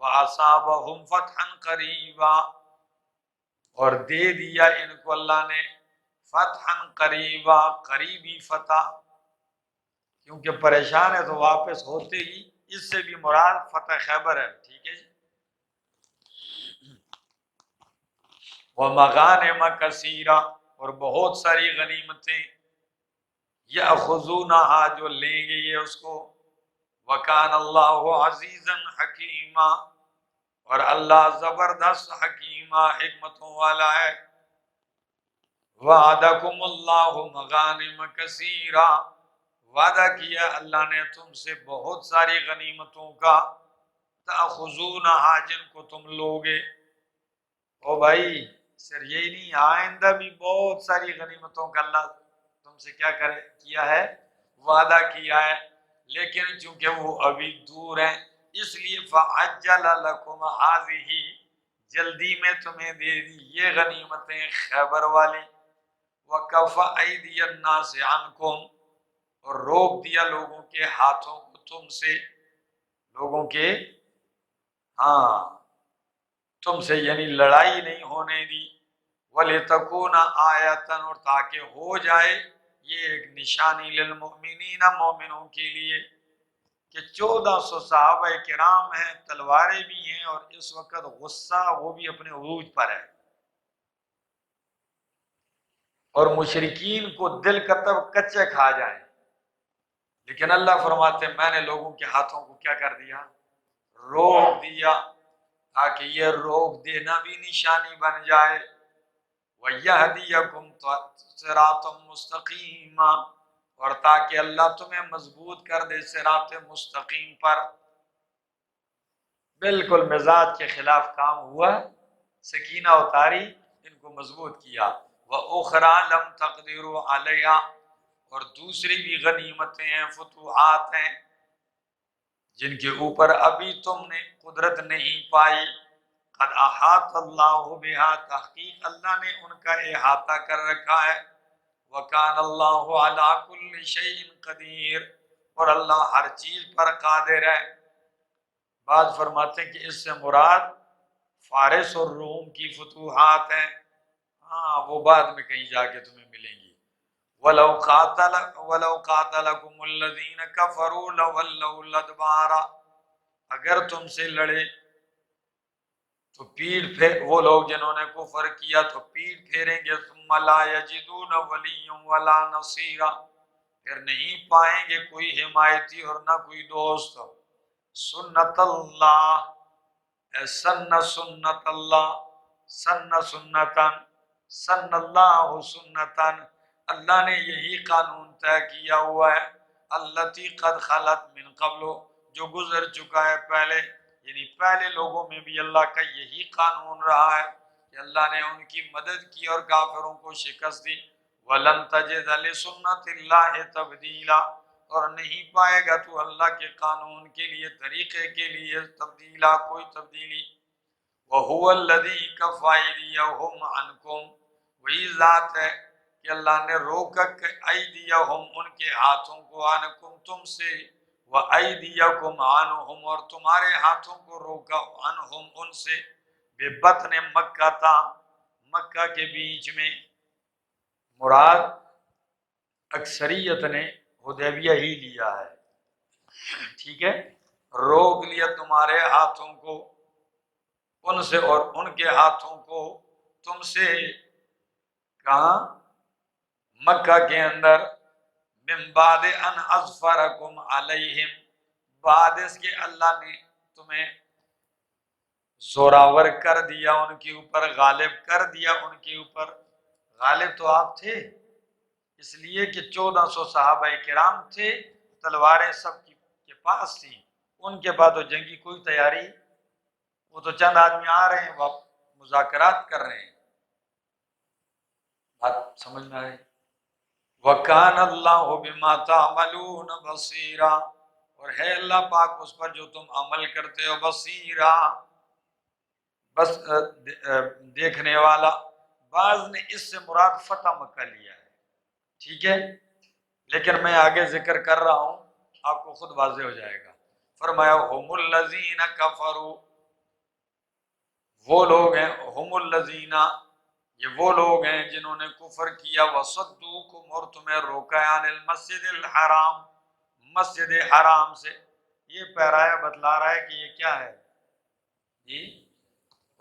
واصابہم فتحا قریبا، اور دے دیا ان کو اللہ نے فتحا قریبا، قریبی فتح، کیونکہ پریشان ہے تو واپس ہوتے ہی، اس سے بھی مراد فتح خیبر ہے، ٹھیک ہے جی۔ وَمَغَانِمَ كَثِيرًا، اور بہت ساری غنیمتیں، يَأْخُذُونَهَا، جو لیں گے یہ اس کو، وَكَانَ اللَّهُ عَزِيزًا حَكِيمًا، اور اللہ زبردست حکیمہ حکمتوں والا ہے۔ وعدکم اللہ مغانم کثیرا، وعدہ کیا اللہ نے تم سے بہت ساری غنیمتوں کا، تاخذونہا جن کو تم لوگے۔ او بھائی صرف یہی نہیں، آئندہ بھی بہت ساری غنیمتوں کا اللہ تم سے کیا کرے کیا ہے، وعدہ کیا ہے، لیکن چونکہ وہ ابھی دور ہیں اس لیے فعجل لکم ہذہ، جلدی میں تمہیں دے دی یہ غنیمتیں خیبر والی، وکف ایدی الناس عنکم، اور روک دیا لوگوں کے ہاتھوں کو تم سے، لوگوں کے ہاں تم سے، یعنی لڑائی نہیں ہونے دی، وَلِتَكُونَ آیَةً، اور تاکہ ہو جائے یہ ایک نشانی للمؤمنین، مومنوں کے لیے، کہ 1400 صحابہ کرام ہیں، تلواریں بھی ہیں، اور اس وقت غصہ وہ بھی اپنے عروج پر ہے، اور مشرکین کو دل کتب کچے کھا جائیں، لیکن اللہ فرماتے ہیں میں نے لوگوں کے ہاتھوں کو کیا کر دیا، روک دیا، تاکہ یہ روک دینا بھی نشانی بن جائے، وَيَهْدِيَكُمْ صِرَاطًا مُسْتَقِيمًا، اور تاکہ اللہ تمہیں مضبوط کر دے صراط مستقیم پر۔ بالکل مزاج کے خلاف کام ہوا، سکینہ اتاری، ان کو مضبوط کیا، وَأُخْرَى لَمْ تَقْدِرُوا عَلَيْهَا، اور دوسری بھی غنیمتیں ہیں، فتوحات ہیں جن کے اوپر ابھی تم نے قدرت نہیں پائی، قد احاط اللہ بہا، تحقیق اللہ نے ان کا احاطہ کر رکھا ہے، وکان اللہ علی کل شیء قدیر، اور اللہ ہر چیز پر قادر ہے۔ بعض فرماتے ہیں کہ اس سے مراد فارس اور روم کی فتوحات ہیں، ہاں وہ بعد میں کہیں جا کے تمہیں ملیں گی۔ وَلَوْ قَاتَلَكُمُ الَّذِينَ كَفَرُوا لَوَلَّوُا الْأَدْبَارَ، اگر تم سے لڑے تو پیٹ پھیر، وہ لوگ جنہوں نے کفر کیا تو پیٹ پھیریں گے، ثم لا یجدون ولیا ولا نصیرا، پھر نہیں پائیں گے کوئی حمایتی اور نہ کوئی دوست۔ سنت اللہ، اے سن سنت اللہ، سن سنتن، سن اللہ سنتن، اللہ نے یہی قانون طے کیا ہوا ہے، التی قد خلت من قبل، جو گزر چکا ہے پہلے، یعنی پہلے لوگوں میں بھی اللہ کا یہی قانون رہا ہے کہ اللہ نے ان کی مدد کی اور کافروں کو شکست دی۔ وَلَن تَجِدَ لِسُنَّتِ اللَّهِ تَبْدِيلًا، اور نہیں پائے گا تو اللہ کے قانون کے لیے، طریقے کے لیے تبدیلا، کوئی تبدیلی۔ وَهُوَ الَّذِي كَفَّ أَيْدِيَهُمْ عَنْكُمْ، وہی ذات ہے کہ اللہ نے روکا کہ ایدیہم ان کے ہاتھوں کو، عنکم تم سے، وَأَيْدِيَكُمْ عَنْهُمْ اور تمہارے ہاتھوں کو روکا، عنہم ان سے، بِبَطْنِ مکہ تھا، مکہ کے بیچ میں، مراد اکثریت نے حدیبیہ ہی لیا ہے، ٹھیک ہے، روک لیا تمہارے ہاتھوں کو ان سے اور ان کے ہاتھوں کو تم سے، کہاں، مکہ کے اندر، من بعد ان اظفرکم علیہم، بعد اس کے اللہ نے تمہیں زوراور کر دیا ان کے اوپر، غالب کر دیا ان کے اوپر، غالب تو آپ تھے اس لیے کہ 1400 صحابہ کرام تھے، تلواریں سب کے پاس تھیں، ان کے بعد تو جنگی کوئی تیاری، وہ تو چند آدمی آ رہے ہیں، وہ مذاکرات کر رہے ہیں، بات سمجھ میں آئے۔ وَكَانَ اللَّهُ بِمَا تَعْمَلُونَ بَصِيرًا، اور ہے اللہ پاک اس پر جو تم عمل کرتے ہو، بصیرا، بس دیکھنے والا۔ بعض نے اس سے مراد فتح مکہ لیا ہے، ٹھیک ہے، لیکن میں آگے ذکر کر رہا ہوں، آپ کو خود واضح ہو جائے گا۔ فرمایا ہم الذین کفروا، وہ لوگ ہیں، ہم الذین، یہ وہ لوگ ہیں جنہوں نے کفر کیا، وصدوکم، اور تمہیں روکا عن المسجد الحرام، مسجد حرام سے، یہ پیرایا بتلا رہا ہے کہ یہ کیا ہے، جی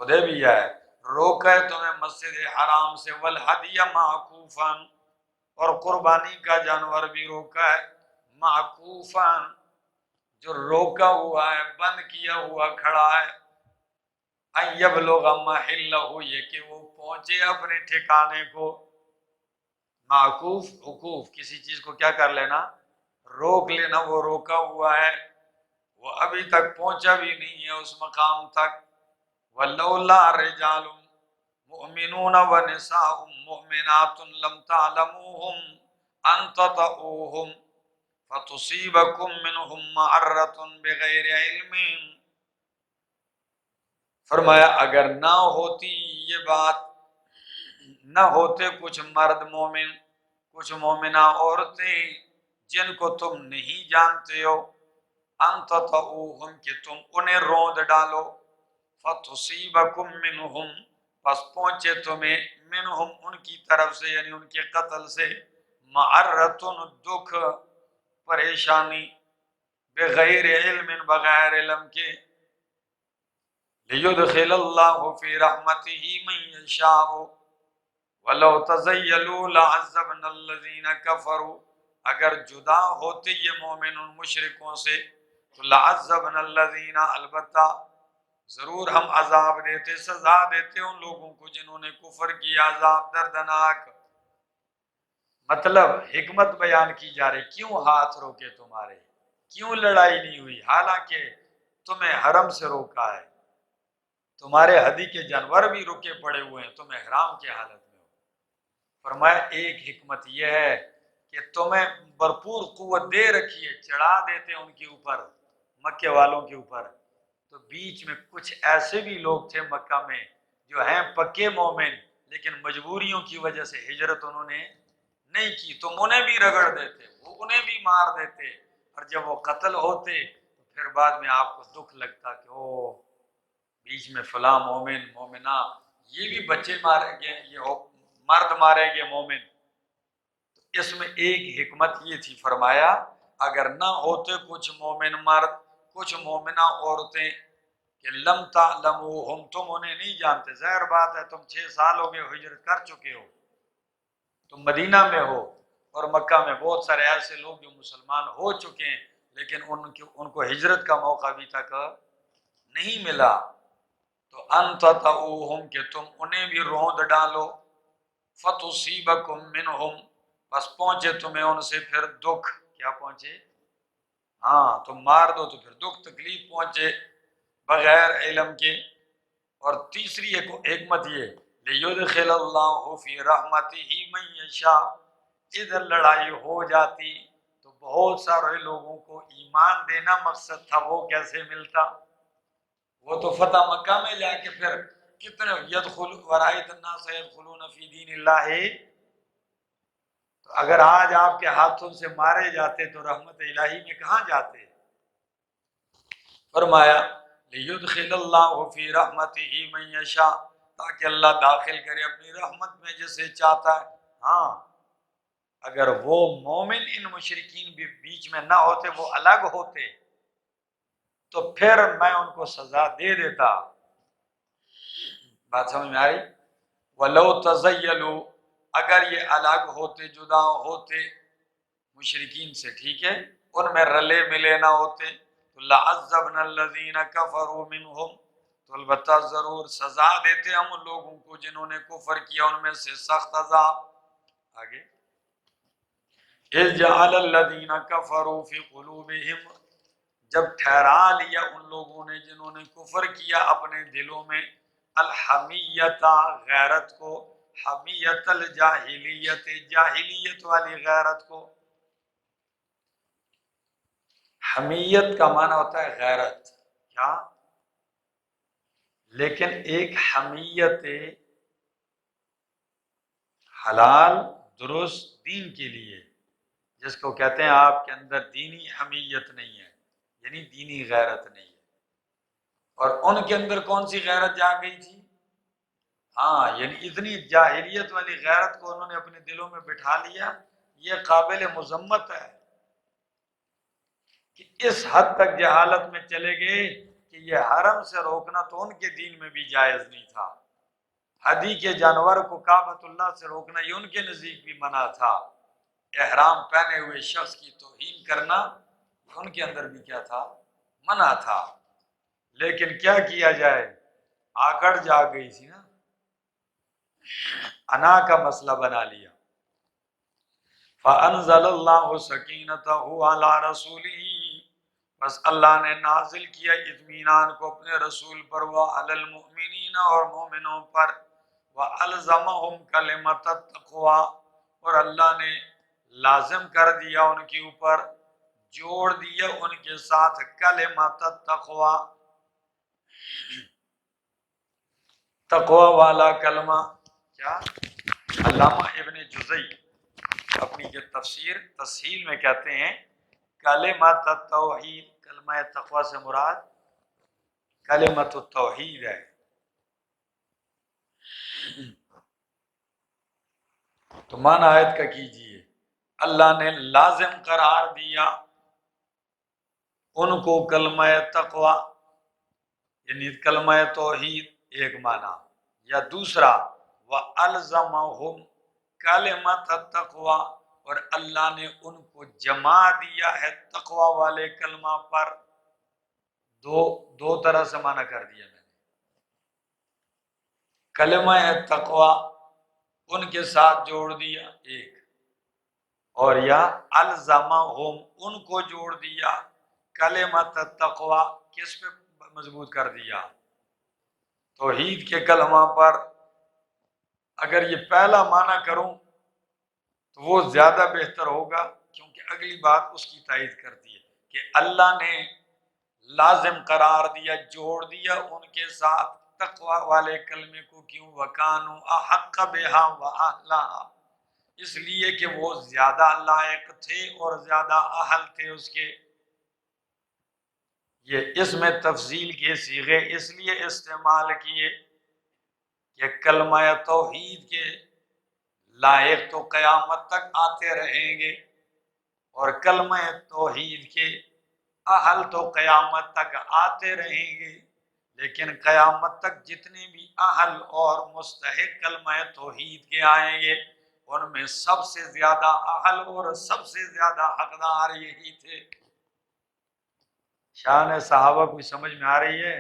حدیبیہ ہے، روکا ہے تمہیں مسجد حرام سے، والہدی معکوفا، اور قربانی کا جانور بھی روکا ہے، معکوفا، جو روکا ہوا ہے، بند کیا ہوا کھڑا ہے، ان یبلغ محلہ، یہ کہ وہ پہنچے اپنے ٹھکانے کو، معکوف عکوف، کسی چیز کو کیا کر لینا، روک لینا، وہ روکا ہوا ہے، وہ ابھی تک پہنچا بھی نہیں ہے اس مقام تک. ولولا رجال مؤمنون ونساء مؤمنات لم تعلموهم ان تطؤوهم فتصيبكم منهم معرة بغیر علم. فرمایا اگر نہ ہوتی یہ بات، نہ ہوتے کچھ مرد مومن، کچھ مومنہ عورتیں جن کو تم نہیں جانتے ہو، ان تطؤوہم کہ تم انہیں روند ڈالو، فتصیبکم منہم پس پہنچے تمہیں، منہم ان کی طرف سے یعنی ان کے قتل سے، معرتن دکھ، پریشانی، بغیر علم بغیر علم کے، لیدخل اللہ فی رحمتہ من یشاء ولو تزیلوا لعذبنا الذین کفروا. اگر جدا ہوتے یہ مومن ان مشرکوں سے تو لعذبنا الذین، البتہ ضرور ہم عذاب دیتے، سزا دیتے ان لوگوں کو جنہوں نے کفر کیا، عذاب دردناک. مطلب حکمت بیان کی جا رہی، کیوں ہاتھ روکے تمہارے، کیوں لڑائی نہیں ہوئی حالانکہ تمہیں حرم سے روکا ہے، تمہارے ہدی کے جانور بھی رکے پڑے ہوئے ہیں، تم احرام کی حالت میں ہو. فرمایا ایک حکمت یہ ہے کہ تمہیں بھرپور قوت دے رکھی ہے، چڑھا دیتے ان کے اوپر، مکے والوں کے اوپر، تو بیچ میں کچھ ایسے بھی لوگ تھے مکہ میں جو ہیں پکے مومن لیکن مجبوریوں کی وجہ سے ہجرت انہوں نے نہیں کی، تم انہیں بھی رگڑ دیتے، وہ انہیں بھی مار دیتے، اور جب وہ قتل ہوتے تو پھر بعد میں آپ کو دکھ لگتا کہ او بیچ میں فلاں مومن مومنہ یہ بھی بچے ماریں گے، یہ مرد ماریں گے مومن. اس میں ایک حکمت یہ تھی، فرمایا اگر نہ ہوتے کچھ مومن مرد، کچھ مومنہ عورتیں، کہ لم تعلموہم تم انہیں نہیں جانتے، ظاہر بات ہے تم 6 سال ہو گئے ہجرت کر چکے ہو، تم مدینہ میں ہو، اور مکہ میں بہت سارے ایسے لوگ جو مسلمان ہو چکے ہیں لیکن ان کو ہجرت کا موقع ابھی تک نہیں ملا، تو ان تطؤوہم کہ تم انہیں بھی روند ڈالو، فتصیبکم منہم بس پہنچے تمہیں ان سے پھر دکھ، کیا پہنچے، ہاں تم مار دو تو پھر دکھ تکلیف پہنچے بغیر علم کے. اور تیسری ایک حکمت یہ، لیدخل اللہ فی رحمتہ من یشاء، ادھر لڑائی ہو جاتی تو بہت سارے لوگوں کو ایمان دینا مقصد تھا، وہ کیسے ملتا، وہ تو فتح مکہ میں جا کے پھر کتنے یدخل ورائت الناس یدخلون فی دین اللہ، تو اگر آج آپ کے ہاتھوں سے مارے جاتے تو رحمت الہی میں کہاں جاتے. فرمایا لیدخل اللہ فی رحمتہ من یشاء، تاکہ اللہ داخل کرے اپنی رحمت میں جسے چاہتا ہے. ہاں اگر وہ مومن ان مشرکین بھی بیچ میں نہ ہوتے، وہ الگ ہوتے تو پھر میں ان کو سزا دے دیتا. بات سمجھ میں آئی. وَلَوْ تَزَيَّلُوا، اگر یہ الگ ہوتے، جدا ہوتے مشرکین سے، ٹھیک ہے، ان میں رلے ملے نہ ہوتے، تو لَعَذَّبْنَا الَّذِينَ كَفَرُوا مِنْهُمْ، تو البتہ ضرور سزا دیتے ہم ان لوگوں کو جنہوں نے کفر کیا ان میں سے سخت عذاب. آگے اِذْ جَعَلَ الَّذِينَ كَفَرُوا فِي قُلُوبِهِمْ، جب ٹھہرا لیا ان لوگوں نے جنہوں نے کفر کیا اپنے دلوں میں، الحمیت غیرت کو، حمیت الجاہلیت جاہلیت والی غیرت کو. حمیت کا معنی ہوتا ہے غیرت، کیا، لیکن ایک حمیت حلال درست دین کے لیے، جس کو کہتے ہیں آپ کے اندر دینی حمیت نہیں ہے، یعنی دینی غیرت نہیں ہے. اور ان کے اندر کون سی غیرت جا گئی تھی، ہاں یعنی اتنی جاہلیت والی غیرت کو انہوں نے اپنے دلوں میں بٹھا لیا. یہ قابل مذمت ہے کہ اس حد تک جہالت میں چلے گئے کہ یہ حرم سے روکنا تو ان کے دین میں بھی جائز نہیں تھا، ہدی کے جانور کو کعبۃ اللہ سے روکنا یہ ان کے نزدیک بھی منع تھا، احرام پہنے ہوئے شخص کی توہین کرنا ان کے اندر بھی کیا تھا، منع تھا. لیکن کیا کیا جائے، آکڑ جا گئی تھی نا، انا کا مسئلہ بنا لیا. فَأَنزَلَ اللَّهُ سَكِينَتَهُ عَلَى رَسُولِهِ، بس اللہ نے نازل کیا اطمینان کو اپنے رسول پر، وَعَلَى الْمُؤْمِنِينَ اور مومنوں پر، وَأَلْزَمَهُمْ كَلِمَةَ التَّقْوَى اور اللہ نے لازم کر دیا ان کے اوپر، جوڑ دیا ان کے ساتھ کلمۃ التقوی، تقوی والا کلمہ۔ کیا؟ علامہ ابن جزئی اپنی یہ تفسیر تسہیل میں کہتے ہیں کلمۃ التوحید، کلمہ تقوی سے مراد کلمۃ التوحید ہے۔ تو معنی آیت کا کیجئے، اللہ نے لازم قرار دیا ان کو کلمہ تقوی، یعنی کلمہ توحید ایک معنی، یا دوسرا وَأَلْزَمَهُمْ کلمۃ التقوی اور اللہ نے ان کو جما دیا ہے تقوی والے کلمہ پر۔ دو طرح سے معنی کر دیا میں نے، کلمہ تقوی ان کے ساتھ جوڑ دیا ایک، اور یا الزمہم ان کو جوڑ دیا کلمۃ التقوی، کس پہ مضبوط کر دیا؟ توحید کے کلمہ پر۔ اگر یہ پہلا معنی کروں تو وہ زیادہ بہتر ہوگا، کیونکہ اگلی بات اس کی تائید کرتی ہے کہ اللہ نے لازم قرار دیا، جوڑ دیا ان کے ساتھ تقوی والے کلمے کو۔ کیوں؟ وَكَانُوا أَحَقَّ بِهَا وَأَهْلَهَا، اس لیے کہ وہ زیادہ لائق تھے اور زیادہ اہل تھے اس کے۔ یہ اس میں تفضیل کے صیغے اس لیے استعمال کیے کہ کلمہ توحید کے لائق تو قیامت تک آتے رہیں گے، اور کلمہ توحید کے اہل تو قیامت تک آتے رہیں گے، لیکن قیامت تک جتنے بھی اہل اور مستحق کلمہ توحید کے آئیں گے، ان میں سب سے زیادہ اہل اور سب سے زیادہ حقدار یہی تھے۔ شان صحابہ کوئی سمجھ میں آ رہی ہے؟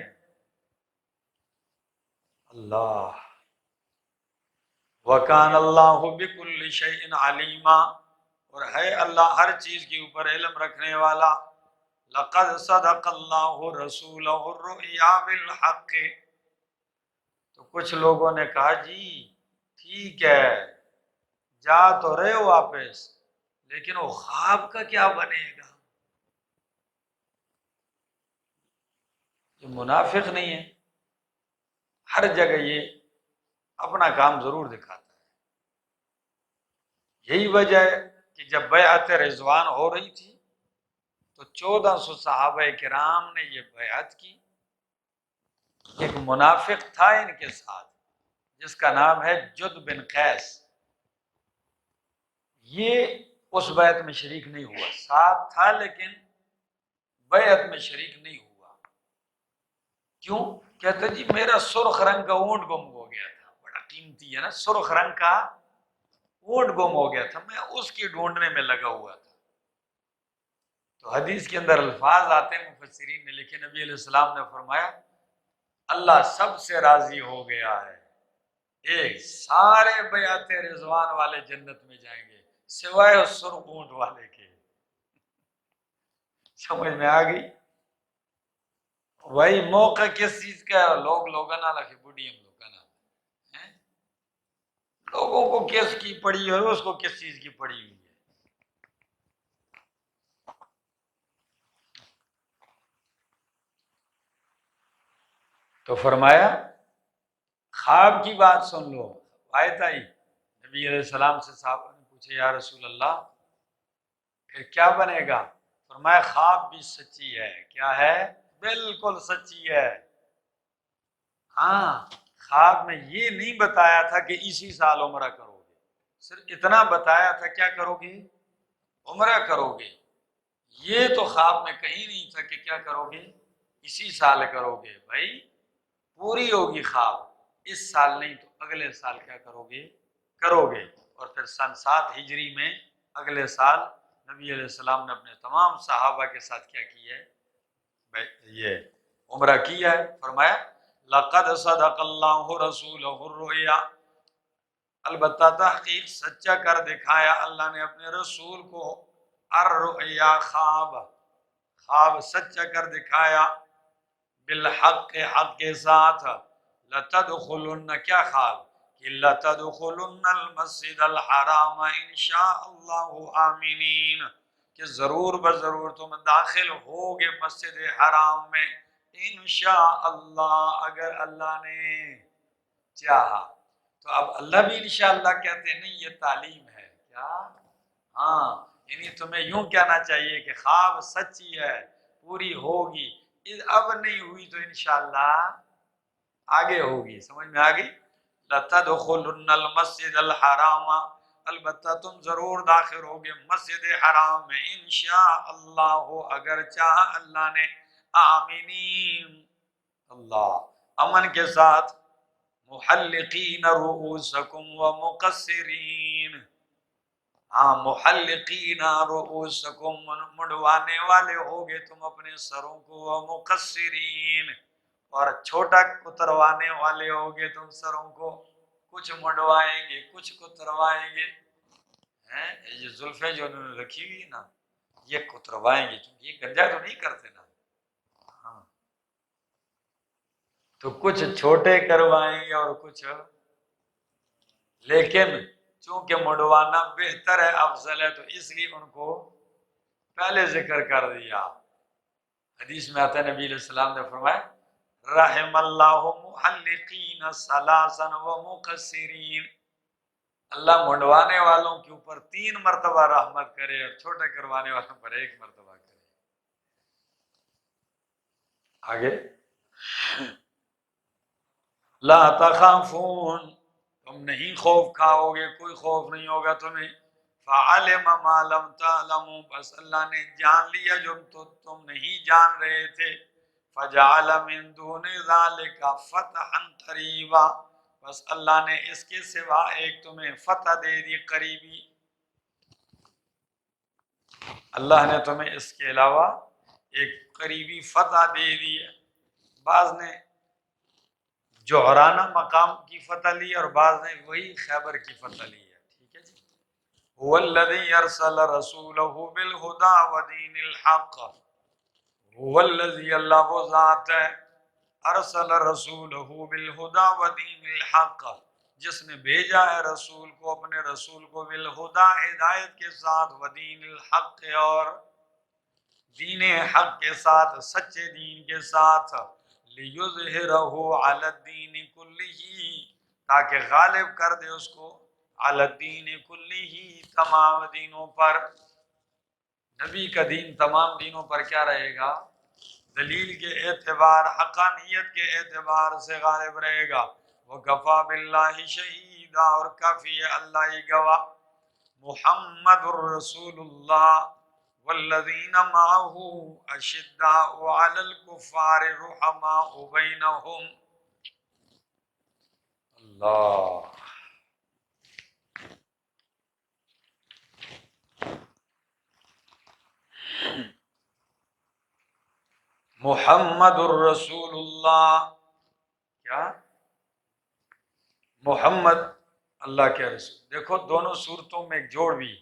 اللہ وَكَانَ اللَّهُ بِكُلِّ شَيْءٍ عَلِيمًا، اور ہے اللہ ہر چیز کے اوپر علم رکھنے والا۔ لَقَدْ صَدَقَ اللَّهُ رَسُولَهُ الرُّؤْيَا بِالْحَقِّ، تو کچھ لوگوں نے کہا جی ٹھیک ہے جا تو رہے ہو واپس، لیکن وہ خواب کا کیا بنے گا؟ یہ منافق نہیں ہے، ہر جگہ یہ اپنا کام ضرور دکھاتا ہے۔ یہی وجہ ہے کہ جب بیعت رضوان ہو رہی تھی تو 1400 صحابہ کرام نے یہ بیعت کی۔ ایک منافق تھا ان کے ساتھ جس کا نام ہے جد بن قیس، یہ اس بیعت میں شریک نہیں ہوا، ساتھ تھا لیکن بیعت میں شریک نہیں ہوا۔ کیوں؟ کہتا جی میرا سرخ رنگ کا اونٹ گم ہو گیا تھا، بڑا قیمتی ہے نا، سرخ رنگ کا اونٹ گم ہو گیا تھا، میں اس کی ڈھونڈنے میں لگا ہوا تھا۔ تو حدیث کے اندر الفاظ آتے ہیں، مفسرین نے لکھے، نبی علیہ السلام نے فرمایا اللہ سب سے راضی ہو گیا ہے، ایک سارے بیعت رضوان والے جنت میں جائیں گے سوائے اس سرخ اونٹ والے کے۔ سمجھ میں آ گئی؟ وہی موقع کس چیز کا ہے؟ لوگنا لکھے بڑی ہم لوگنا، لوگوں کو کس کی پڑی ہے، اس کو کس چیز کی پڑی ہوئی ہے۔ تو فرمایا خواب کی بات سن لو۔ آیت آئی، نبی علیہ السلام سے صحابہ نے پوچھے یا رسول اللہ پھر کیا بنے گا؟ فرمایا خواب بھی سچی ہے۔ کیا ہے؟ بالکل سچی ہے۔ ہاں خواب میں یہ نہیں بتایا تھا کہ اسی سال عمرہ کرو گے، صرف اتنا بتایا تھا کیا کرو گے؟ عمرہ کرو گے۔ یہ تو خواب میں کہیں نہیں تھا کہ کیا کرو گے؟ اسی سال کرو گے۔ بھائی پوری ہوگی خواب، اس سال نہیں تو اگلے سال کیا کرو گے؟ کرو گے۔ اور پھر سن 7 ہجری میں اگلے سال نبی علیہ السلام نے اپنے تمام صحابہ کے ساتھ کیا کیا ہے؟ یہ عمرہ کیا ہے۔ فرمایا لقد صدق اللہ رسولہ الرؤیا، البتہ تحقیق سچا کر دکھایا اللہ نے اپنے رسول کو، الرؤیا خواب، خواب سچا کر دکھایا، بالحق حق کے ساتھ، لتدخلن کیا خواب کہ لتدخلن المسجد الحرام انشاء اللہ آمینین، کہ ضرور بضرور تم داخل ہوگے مسجد حرام میں انشاء اللہ، اگر اللہ نے چاہا۔ تو اب اللہ بھی انشاءاللہ کہتے ہیں، نہیں یہ تعلیم ہے کیا؟ ہاں، یعنی تمہیں یوں کہنا چاہیے کہ خواب سچی ہے، پوری ہوگی، اب نہیں ہوئی تو انشاءاللہ آگے ہوگی۔ سمجھ میں آ گئی؟ لَتَدْخُلُنَّ الْمَسْجِدَ الْحَرَامَ، البتہ تم ضرور داخل ہوگے مسجد حرام میں انشاءاللہ، اگر چاہا اللہ نے، آمینین، اللہ امن کے ساتھ، محلقین رؤوسکم ومقصرین، ہاں محلقین رؤوسکم، منڈوانے والے ہوگے تم اپنے سروں کو، ومقصرین، اور چھوٹا کتروانے والے ہوگے تم سروں کو، کچھ منڈوائیں گے کچھ کتروائیں گے، ہیں یہ زلفیں جو انہوں نے رکھی ہوئی نا یہ کتروائیں گے، کیونکہ یہ گنجا تو نہیں کرتے نا، ہاں تو کچھ چھوٹے کروائیں گے اور کچھ، لیکن چونکہ منڈوانا بہتر ہے، افضل ہے، تو اس لیے ان کو پہلے ذکر کر دیا۔ حدیث میں آتا ہے نبی علیہ السلام نے فرمایا رحم اللہ محلقین ثلاثا ومقصرین، اللہ منڈوانے والوں کے اوپر 3 مرتبہ رحمت کرے اور چھوٹے کروانے والوں پر 1 مرتبہ کرے۔ آگے لا تخافون، تم نہیں خوف کھاؤ گے، کوئی خوف نہیں ہوگا تمہیں، فعلم ما لم تعلموا، بس اللہ نے جان لیا جو تم نہیں جان رہے تھے، فجعل من دون ذلك فتحا قریبا، بس اللہ نے اس کے سوا ایک تمہیں فتح دے دی قریبی، اللہ نے تمہیں اس کے علاوہ ایک قریبی فتح دے دی ہے۔ بعض نے جوہرانہ مقام کی فتح لی اور بعض نے وہی خیبر کی فتح لی ہے، ٹھیک ہے جی۔ هو الذی ارسل رسولہ بالہدی ودین الحق، هو الذی، اللہ وہ ذات ہے، ارسل رسولہ بالہدی ودین الحق، جس نے بھیجا ہے رسول کو، اپنے رسول کو، بالہدی ہدایت کے ساتھ، ودین الحق اور دین حق کے ساتھ، سچے دین کے ساتھ، لیظہرہ علی الدین کلہ، تاکہ غالب کر دے اس کو، علی الدین کلہ، تمام دینوں پر۔ نبی کا دین تمام دینوں پر کیا رہے گا؟ دلیل کے اعتبار، حقانیت کے اعتبار سے غالب رہے گا۔ وکفیٰ باللہ شہیدا، اور کافی ہے اللہ ہی گواہ۔ محمد الرسول اللہ والذین معہ اشداء علی الکفار رحماء بینہم، اللہ محمد الرسول اللہ، کیا محمد اللہ کے رسول۔ دیکھو دونوں صورتوں میں ایک جوڑ بھی،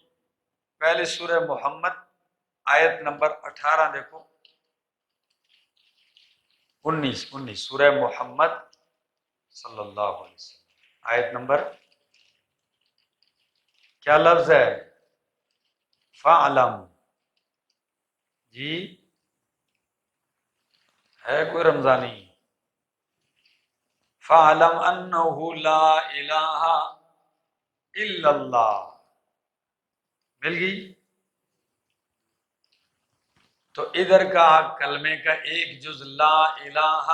پہلے سورہ محمد آیت نمبر 18 دیکھو، 19 سورہ محمد صلی اللہ علیہ وسلم، آیت نمبر کیا لفظ ہے؟ فَعْلَمْ، جی ہے کوئی رمضانی؟ فَعْلَمْ أَنَّهُ لَا إِلَٰهَ إِلَّا اللَّهُ، مل گئی؟ تو ادھر کا کلمے کا ایک جز لا الہ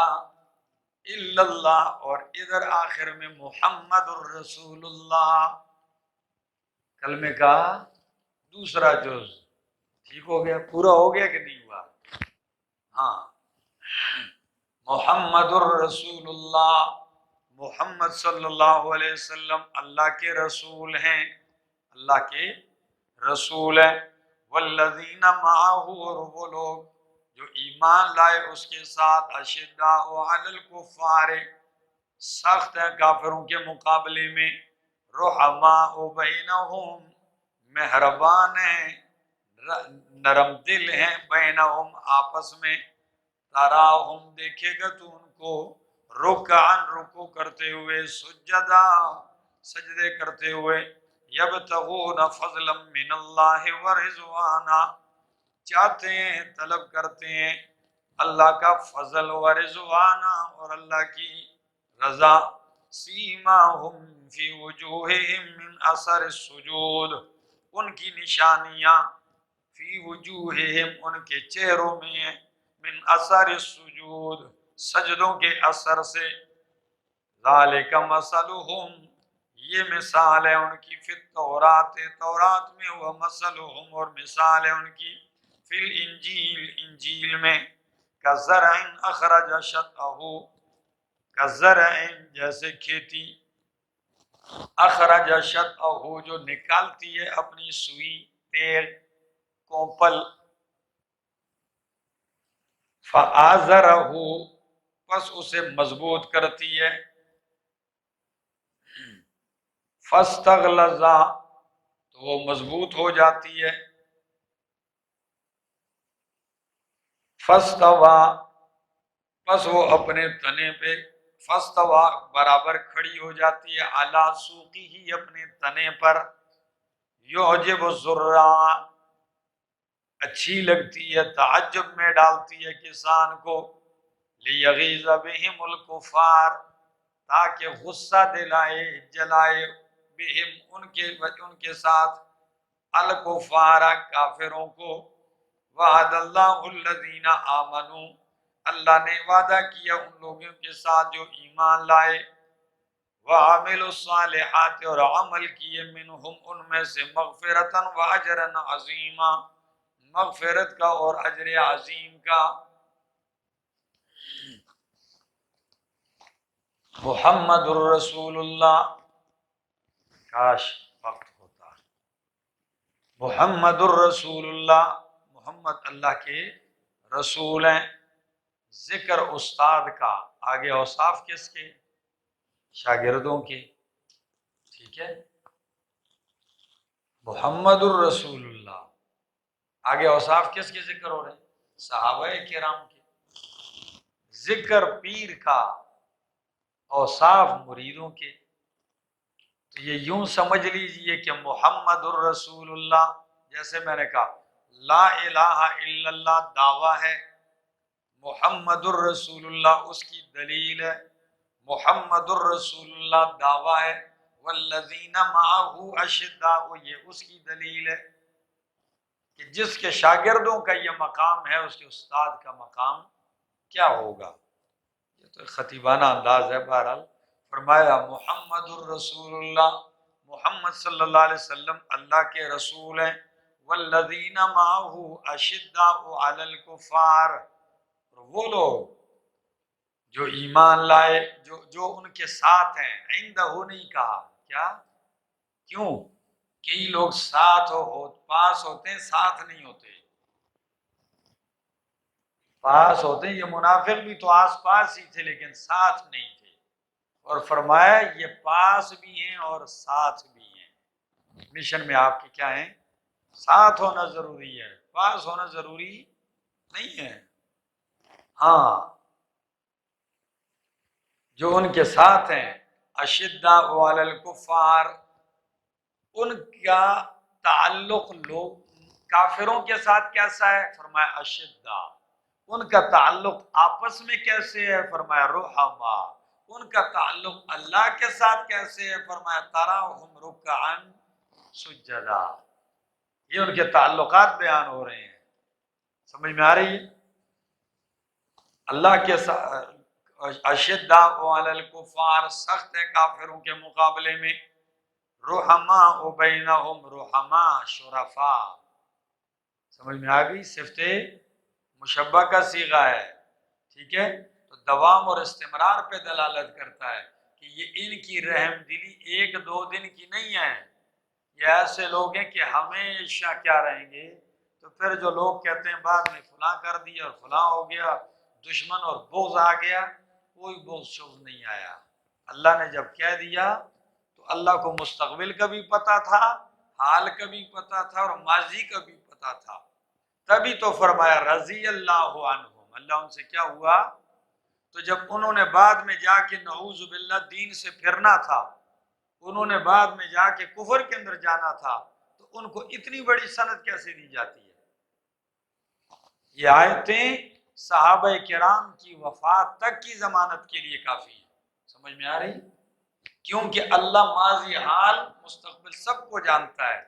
الا اللہ، اور ادھر آخر میں محمد الرسول اللہ، کلمے کا دوسرا جز، ٹھیک ہو گیا؟ پورا ہو گیا کہ نہیں ہوا؟ ہاں، محمد الرسول اللہ، محمد صلی اللہ علیہ وسلم اللہ کے رسول ہیں، اللہ کے رسول ہیں، والذین معہ، اور وہ لوگ جو ایمان لائے اس کے ساتھ، اشداء علی الکفار، سخت ہیں کافروں کے مقابلے میں، رحماء بینہم، مہربان ہیں، نرم دل ہیں، بینہم آپس میں، تراہم دیکھے گا تو ان کو، رکعن رکوع کرتے ہوئے، سجدہ سجدے کرتے ہوئے، یبتغون فضلا من اللہ ورضوانا، چاہتے ہیں، طلب کرتے ہیں اللہ کا فضل و رضوانا، اور اللہ کی رضا، سیماہم فی وجوہہم من اثر السجود، ان کی نشانیاں، فی وجوہہم ان کے چہروں میں ہیں، من اثر السجود سجدوں کے اثر سے، ذالک مثلہم یہ مثال ہے ان کی، فی التورات تورات میں، وہ مثلہم اور مثال ہے ان کی، فی الانجیل انجیل میں، کزرع اخرج شطأہ، کزرع جیسے کھیتی، اخرج شطأہ جو نکالتی ہے اپنی سوئی، تیر، کوپل، فآزرہ پس اسے مضبوط کرتی ہے، فاستغلظ تو وہ مضبوط ہو جاتی ہے، فاستوى پس وہ اپنے تنے پہ، فاستوى برابر کھڑی ہو جاتی ہے، علی سوقہ اپنے تنے پر، یعجب الزراع اچھی لگتی ہے، تعجب میں ڈالتی ہے کسان کو، لیغیظ بہم الکفار تاکہ غصہ دلائے جلائے، بہم ان کے ساتھ، الکفار کافروں کو، وعد اللہ الذین آمنوا اللہ نے وعدہ کیا ان لوگوں کے ساتھ جو ایمان لائے، وعملوا الصالحات اور عمل کیے، منہم ان میں سے، مغفرتا واجرا عظیما مغفرت کا اور اجر عظیم کا۔ محمد الرسول اللہ، کاش وقت ہوتا، محمد الرسول اللہ، محمد اللہ کے رسول ہیں، ذکر استاد کا، آگے اوصاف کس کے؟ شاگردوں کے، ٹھیک ہے، محمد الرسول اللہ، آگے اوصاف کس کے ذکر ہو رہے ہیں؟ صحابہ کرام کے، ذکر پیر کا، اوصاف مریدوں کے، تو یہ یوں سمجھ لیجئے کہ محمد الرسول اللہ، جیسے میں نے کہا لا الہ الا اللہ دعویٰ ہے، محمد الرسول اللہ اس کی دلیل ہے، محمد الرسول اللہ دعویٰ ہے، والذین معہ اشداء یہ اس کی دلیل ہے، کہ جس کے شاگردوں کا یہ مقام ہے اس کے استاد کا مقام کیا ہوگا۔ یہ تو خطیبانہ انداز ہے، بہرحال فرمایا محمد الرسول اللہ، محمد صلی اللہ علیہ وسلم اللہ کے رسول ہیں، والذین معہ اشداء علی الکفار اور وہ لوگ جو ایمان لائے، جو ان کے ساتھ ہیں، عندہ نہیں کہا، کیا؟ کیوں؟ کئی لوگ ساتھ پاس ہوتے ہیں، ساتھ نہیں ہوتے، پاس ہوتے ہیں، یہ منافق بھی تو آس پاس ہی تھے لیکن ساتھ نہیں تھے، اور فرمایا یہ پاس بھی ہیں اور ساتھ بھی ہیں، مشن میں آپ کے کیا ہیں؟ ساتھ ہونا ضروری ہے، پاس ہونا ضروری نہیں ہے۔ ہاں جو ان کے ساتھ ہیں، اشداء علی الکفار، ان کا تعلق لوگ کافروں کے ساتھ کیسا ہے؟ فرمایا اشداء، ان کا تعلق آپس میں کیسے ہے؟ فرمایا رحما، ان کا تعلق اللہ کے ساتھ کیسے ہے؟ فرمایا تراہم رکعا سجدا، یہ ان کے تعلقات بیان ہو رہے ہیں، سمجھ میں آ رہی ہے؟ اللہ کے ساتھ اشداء علی الکفار سخت ہے کافروں کے مقابلے میں، رحماء بینہم رحماء شرفاء، سمجھ میں آ گئی؟ صفت مشبہ کا صیغہ ہے، ٹھیک ہے، تو دوام اور استمرار پہ دلالت کرتا ہے کہ یہ ان کی رحم دلی ایک دو دن کی نہیں ہے، یہ ایسے لوگ ہیں کہ ہمیشہ کیا رہیں گے۔ تو پھر جو لوگ کہتے ہیں بعد میں فلاں کر دیا اور فلاں ہو گیا، دشمن اور بغض آ گیا، کوئی بغض شغض نہیں آیا، اللہ نے جب کہہ دیا تو اللہ کو مستقبل کا بھی پتہ تھا، حال کا بھی پتہ تھا اور ماضی کا بھی پتہ تھا، تبھی تو فرمایا رضی اللہ عنہم، اللہ ان سے کیا ہوا؟ تو جب انہوں نے بعد میں جا کے نعوذ باللہ دین سے پھرنا تھا، انہوں نے بعد میں جا کے کفر کے اندر جانا تھا، تو ان کو اتنی بڑی سند کیسے دی جاتی ہے؟ یہ آیتیں صحابہ کرام کی وفات تک کی ضمانت کے لیے کافی ہے. سمجھ میں آ رہی؟ کیونکہ اللہ ماضی حال مستقبل سب کو جانتا ہے.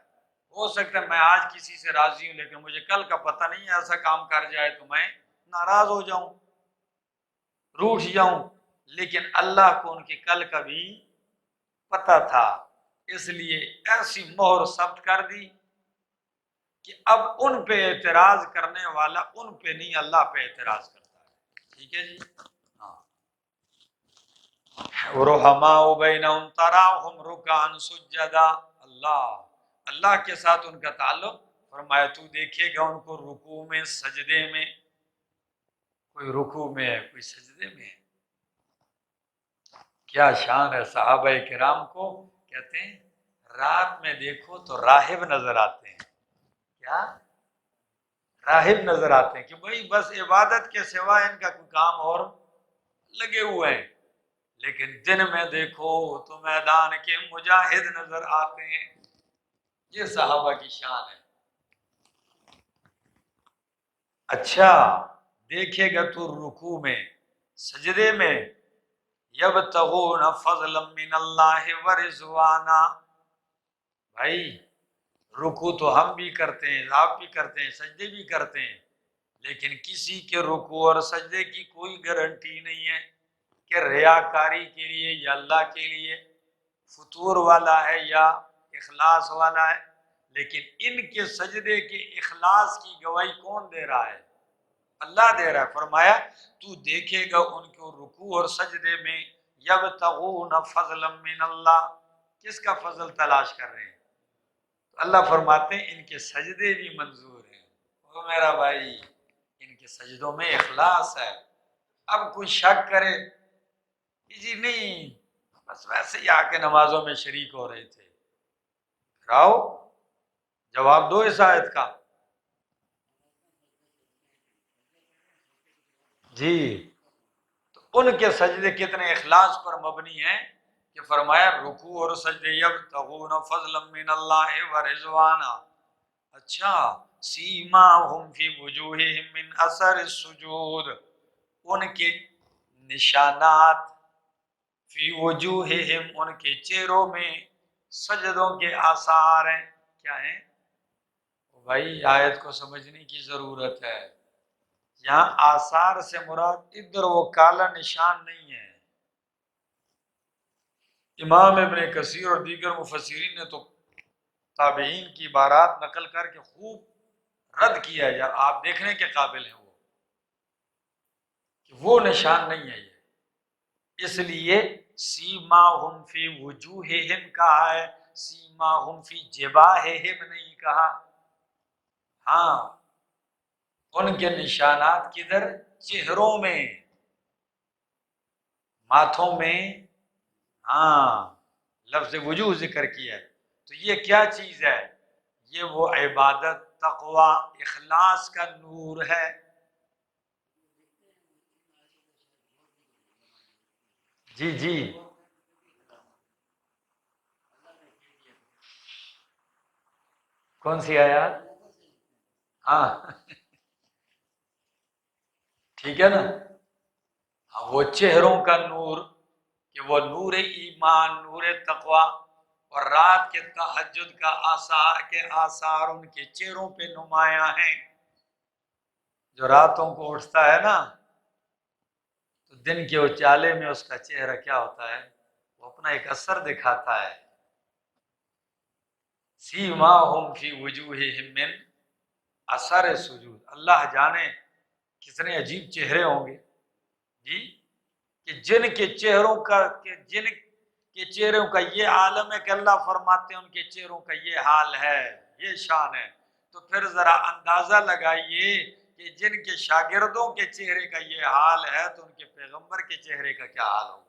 ہو سکتا ہے میں آج کسی سے راضی ہوں لیکن مجھے کل کا پتہ نہیں ہے، ایسا کام کر جائے تو میں ناراض ہو جاؤں، روٹھ جاؤں، لیکن اللہ کو ان کے کل کا بھی پتہ تھا، اس لیے ایسی مہر ثبت کر دی کہ اب ان پہ اعتراض کرنے والا ان پہ نہیں، اللہ پہ اعتراض کرتا ہے. ٹھیک ہے جی؟ ہاں. رحماء بینہم تراہم رکعا سجدا، اللہ کے ساتھ ان کا تعلق، فرمایا تو دیکھے گا ان کو رکوع میں سجدے میں، کوئی رکوع میں ہے کوئی سجدے میں ہے. کیا شان ہے صحابہ کرام کو، کہتے ہیں رات میں دیکھو تو راہب نظر آتے ہیں. کیا؟ راہب نظر آتے ہیں کہ بھائی بس عبادت کے سوا ان کا کوئی کام اور لگے ہوئے ہیں، لیکن دن میں دیکھو تو میدان کے مجاہد نظر آتے ہیں. یہ صحابہ کی شان ہے. اچھا دیکھے گا تو رکوع میں سجدے میں، یبتغون فضلا من اللہ ورضوانا، بھائی رکوع تو ہم بھی کرتے ہیں، آپ بھی کرتے ہیں، سجدے بھی کرتے ہیں، لیکن کسی کے رکوع اور سجدے کی کوئی گارنٹی نہیں ہے کہ ریاکاری کے لیے یا اللہ کے لیے فطور والا ہے یا اخلاص والا ہے. لیکن ان کے سجدے کے اخلاص کی گواہی کون دے رہا ہے؟ اللہ دے رہا ہے. فرمایا تو دیکھے گا ان کو رکوع اور سجدے میں یبتغون فضلا من اللہ، کس کا فضل تلاش کر رہے ہیں؟ اللہ فرماتے ہیں ان کے سجدے بھی منظور ہیں. او میرا بھائی ان کے سجدوں میں اخلاص ہے. اب کوئی شک کرے جی نہیں بس ویسے ہی آ کے نمازوں میں شریک ہو رہے تھے، آؤ جواب دو اس آیت کا. جی تو ان کے سجدے کتنے اخلاص پر مبنی ہیں کہ فرمایا رکوع اور سجدے یبتغون فضلا من اللہ ورضوانا. اچھا سیماہم فی وجوہہم من اثر السجود، ان کے نشانات فی وجوہہم ان کے چہروں میں سجدوں کے آثار ہیں. کیا ہیں بھائی؟ آیت کو سمجھنے کی ضرورت ہے. یہاں آثار سے مراد ادھر وہ کالا نشان نہیں ہے. امام ابن کثیر اور دیگر مفسرین نے تو تابعین کی عبارات نقل کر کے خوب رد کیا ہے، آپ دیکھنے کے قابل ہیں وہ کہ وہ نشان نہیں ہے یہ. اس لیے سیماہم فی وجوہہم کہا ہے، سیماہم فی جباہہم نہیں کہا. ہاں ان کے نشانات کدھر؟ چہروں میں، ماتھوں میں. ہاں لفظ وجوہ ذکر کیا ہے. تو یہ کیا چیز ہے؟ یہ وہ عبادت، تقوی، اخلاص کا نور ہے. جی جی کون سی آیات؟ ہاں ٹھیک ہے نا. ہاں وہ چہروں کا نور کہ وہ نور ایمان، نور تقوی، اور رات کے تہجد کا آثار کے آثار ان کے چہروں پہ نمایاں ہیں. جو راتوں کو اٹھتا ہے نا تو دن کے اجالے میں اس کا چہرہ کیا ہوتا ہے؟ وہ اپنا ایک اثر دکھاتا ہے. سیماہم فی وجوہہم من اثر سجود. اللہ جانے کتنے عجیب چہرے ہوں گے جی، کہ جن کے چہروں کا جن کے چہروں کا یہ عالم ہے کہ اللہ فرماتے ہیں ان کے چہروں کا یہ حال ہے، یہ شان ہے. تو پھر ذرا اندازہ لگائیے کہ جن کے شاگردوں کے چہرے کا یہ حال ہے تو ان کے پیغمبر کے چہرے کا کیا حال ہوگا.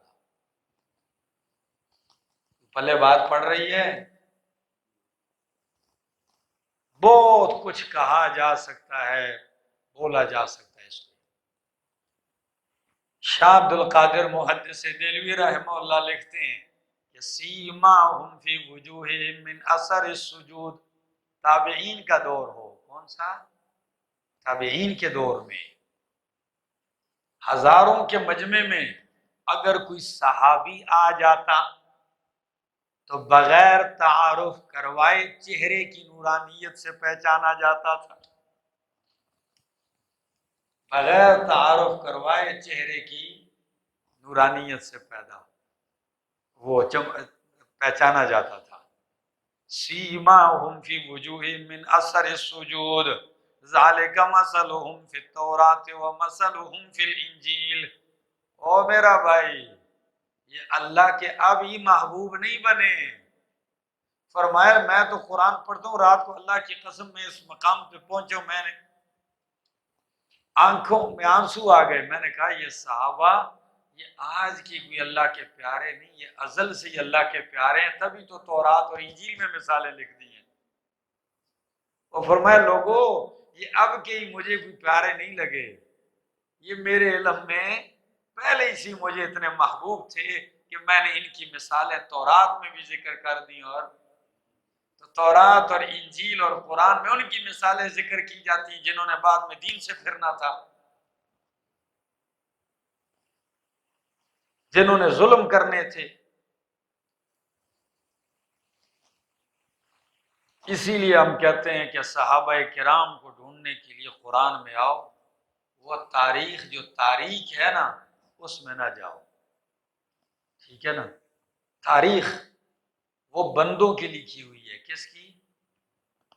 پلے بات پڑ رہی ہے؟ بہت کچھ کہا جا سکتا ہے، بولا جا سکتا ہے اس کو۔ شاہ عبد القادر محدث دہلوی رحمہ اللہ لکھتے ہیں کہ سیماہم فی وجوہہم من اثر السجود، تابعین کا دور ہو، کون سا؟ تابعین کے دور میں ہزاروں کے مجمع میں اگر کوئی صحابی آ جاتا تو بغیر تعارف کروائے چہرے کی نورانیت سے پہچانا جاتا تھا، بغیر تعارف کروائے چہرے کی نورانیت سے وہ پہچانا جاتا تھا۔ سیماہم فی وجوہہم من اثر السجود ذالک مثلہم فی التوراۃ ومثلہم فی الانجیل۔ او میرا بھائی، یہ اللہ کے اب ہی محبوب نہیں بنے۔ فرمایا میں تو قرآن پڑھتا ہوں رات کو، اللہ کی قسم میں اس مقام پہ پہنچا ہوں، میں نے آنکھوں میں آنسو آ گئے۔ میں نے کہا یہ صحابہ یہ آج کی کوئی اللہ کے پیارے نہیں، یہ ازل سے ہی اللہ کے پیارے ہیں، تبھی تو تورات اور انجیل میں مثالیں لکھ دی ہیں۔ اور فرمایا لوگوں یہ اب کے ہی مجھے کوئی پیارے نہیں لگے، یہ میرے علم میں پہلے ہی سے مجھے اتنے محبوب تھے کہ میں نے ان کی مثالیں تورات میں بھی ذکر کر دی، اور تو تورات اور انجیل اور قرآن میں ان کی مثالیں ذکر کی جاتی جنہوں نے بعد میں دین سے پھرنا تھا، جنہوں نے ظلم کرنے تھے۔ اسی لیے ہم کہتے ہیں کہ صحابہ کرام کو ڈھونڈنے کے لیے قرآن میں آؤ، وہ تاریخ جو تاریخ ہے نا اس میں نہ جاؤ، ٹھیک ہے نا؟ تاریخ وہ بندوں کی لکھی ہوئی ہے، کس کی؟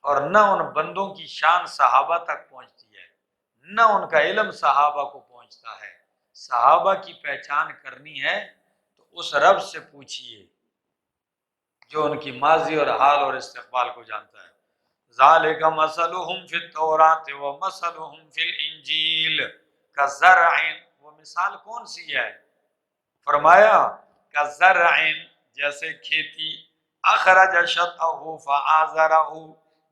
اور نہ ان بندوں کی شان صحابہ تک پہنچتی ہے، نہ ان کا علم صحابہ کو پہنچتا ہے۔ صحابہ کی پہچان کرنی ہے تو اس رب سے پوچھئے جو ان کی ماضی اور حال اور استقبال کو جانتا ہے۔ ذالک مثلہم فی التوراۃ ومثلہم فی الانجیل کزرع، وہ مثال کون سی ہے؟ فرمایا کزرع، جیسے کھیتی، اخرج شطأہ فآزرہ،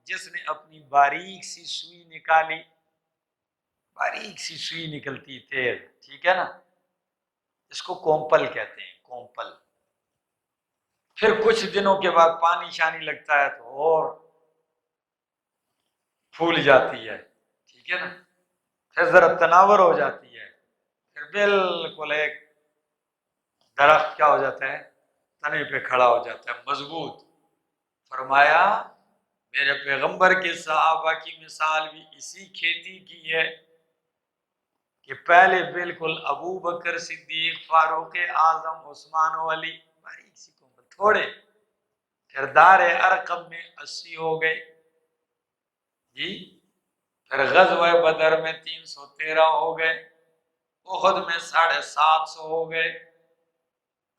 جس نے اپنی باریک سی سوئی نکالی، باریک سی سوئی نکلتی تیز، ٹھیک ہے نا؟ اس کو کومپل کہتے ہیں، کومپل۔ پھر کچھ دنوں کے بعد پانی شانی لگتا ہے تو اور پھول جاتی ہے، ٹھیک ہے نا؟ پھر ذرا تناور ہو جاتی ہے، پھر بالکل ایک درخت کیا ہو جاتا ہے، تنے پہ کھڑا ہو جاتا ہے، مضبوط۔ فرمایا میرے پیغمبر کے صحابہ کی مثال بھی اسی کھیتی کی ہے کہ پہلے بالکل ابو بکر صدیق، فاروق اعظم، عثمان و علی، باریک سی کومل تھوڑے، پھر دار ارقم میں 80 ہو گئے جی، پھر غزوہ بدر میں 313 ہو گئے، احد میں 750 ہو گئے،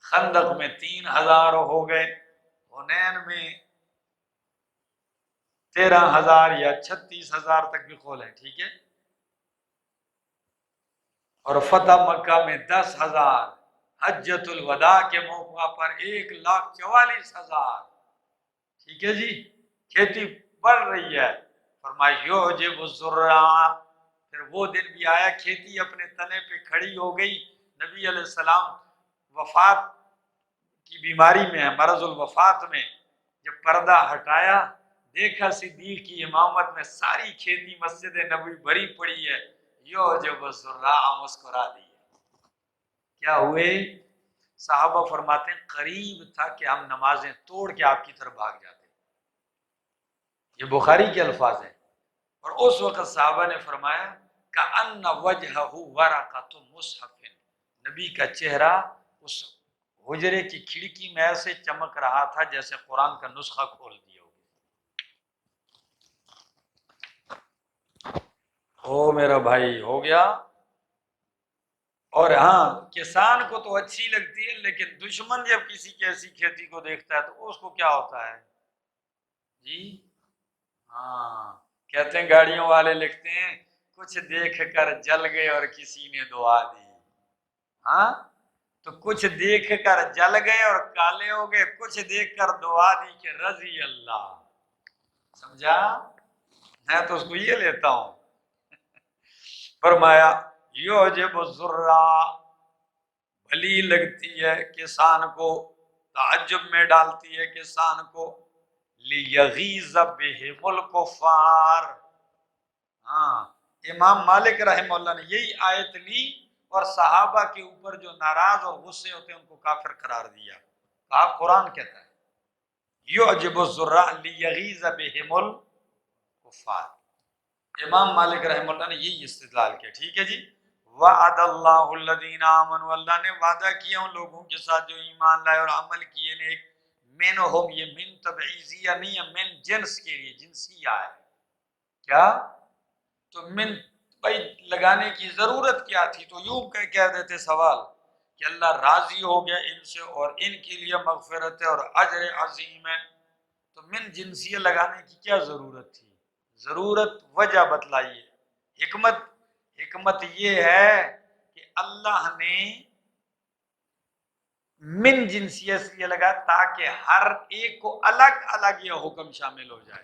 خندق میں 3000 ہو گئے، حنین میں 13,000 یا 36,000 تک بھی قول ہے، ٹھیک ہے؟ اور فتح مکہ میں 10,000، حجۃ الوداع کے موقع پر 1,44,000، ٹھیک ہے جی؟ کھیتی بڑھ رہی ہے۔ فرمایا یعجب الزراع، پھر وہ دن بھی آیا کھیتی اپنے تنے پہ کھڑی ہو گئی، نبی علیہ السلام وفات کی بیماری میں ہے، مرض الوفات میں، جب پردہ ہٹایا دیکھا صدیق کی امامت میں ساری کھیتی مسجد نبوی بھری پڑی ہے، یعجب الزراع، مسکرا دی۔ کیا ہوئے؟ صحابہ فرماتے ہیں قریب تھا کہ ہم نمازیں توڑ کے آپ کی طرف بھاگ جاتے، یہ بخاری کے الفاظ ہیں۔ اور اس وقت صحابہ نے فرمایا کأن وجہہ ورقۃ مصحف، نبی کا چہرہ اس حجرے کی کھڑکی میں ایسے چمک رہا تھا جیسے قرآن کا نسخہ کھول دیا ہو۔ میرا بھائی ہو گیا۔ اور ہاں کسان کو تو اچھی لگتی ہے، لیکن دشمن جب کسی کی ایسی کھیتی کو دیکھتا ہے تو اس کو کیا ہوتا ہے جی؟ ہاں، کہتے ہیں گاڑیوں والے لکھتے ہیں کچھ دیکھ کر جل گئے اور کسی نے دعا دی۔ ہاں تو کچھ دیکھ کر جل گئے اور کالے ہو گئے، کچھ دیکھ کر دعا دی کہ رضی اللہ. سمجھا؟ میں تو اس کو یہ لیتا ہوں. فرمایا یعجب الزراع، بھلی لگتی ہے کسان کو، تعجب میں ڈالتی ہے کسان کو، لیغیظ بہم الکفار. ہاں، امام مالک رحمہ اللہ نے یہی آیت لی اور صحابہ کے اوپر جو ناراض اور غصے ہوتے ہیں ان کو کافر قرار دیا. آپ قرآن کہتا ہے یعجب الزراع لیغیظ بہم الکفار. امام مالک رحمہ اللہ نے یہی استدلال کیا. ٹھیک ہے جی. وعد اللہ الذین آمنوا، اللہ نے وعدہ کیا ان لوگوں کے ساتھ جو ایمان لائے اور عمل کیے نیک. منہم، یہ من تبعیضیہ نہیں ہے، من جنس کے لیے جنسیہ ہے. کیا؟ تو من بھائی لگانے کی ضرورت کیا تھی؟ تو یوں کہہ دیتے سوال کہ اللہ راضی ہو گیا ان سے اور ان کے لیے مغفرت ہے اور اجر عظیم ہے، تو من جنسیہ لگانے کی کیا ضرورت تھی؟ ضرورت وجہ بتلائیے. حکمت یہ ہے کہ اللہ نے من جنسیہ اس لیے لگا تاکہ ہر ایک کو الگ الگ یہ حکم شامل ہو جائے.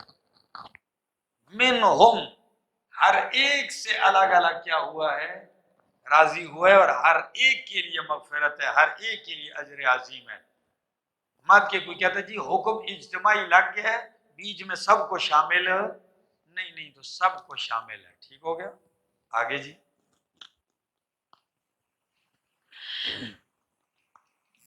منہم، ہر ایک سے الگ الگ کیا ہوا ہے؟ راضی ہوا ہے، اور ہر ایک کے لیے مغفرت ہے، ہر ایک کے لیے اجر عظیم ہے. مت کے کوئی کہتا ہے جی حکم اجتماعی لگ گیا ہے بیچ میں سب کو شامل نہیں، تو سب کو شامل ہے. ٹھیک ہو گیا. آگے جی.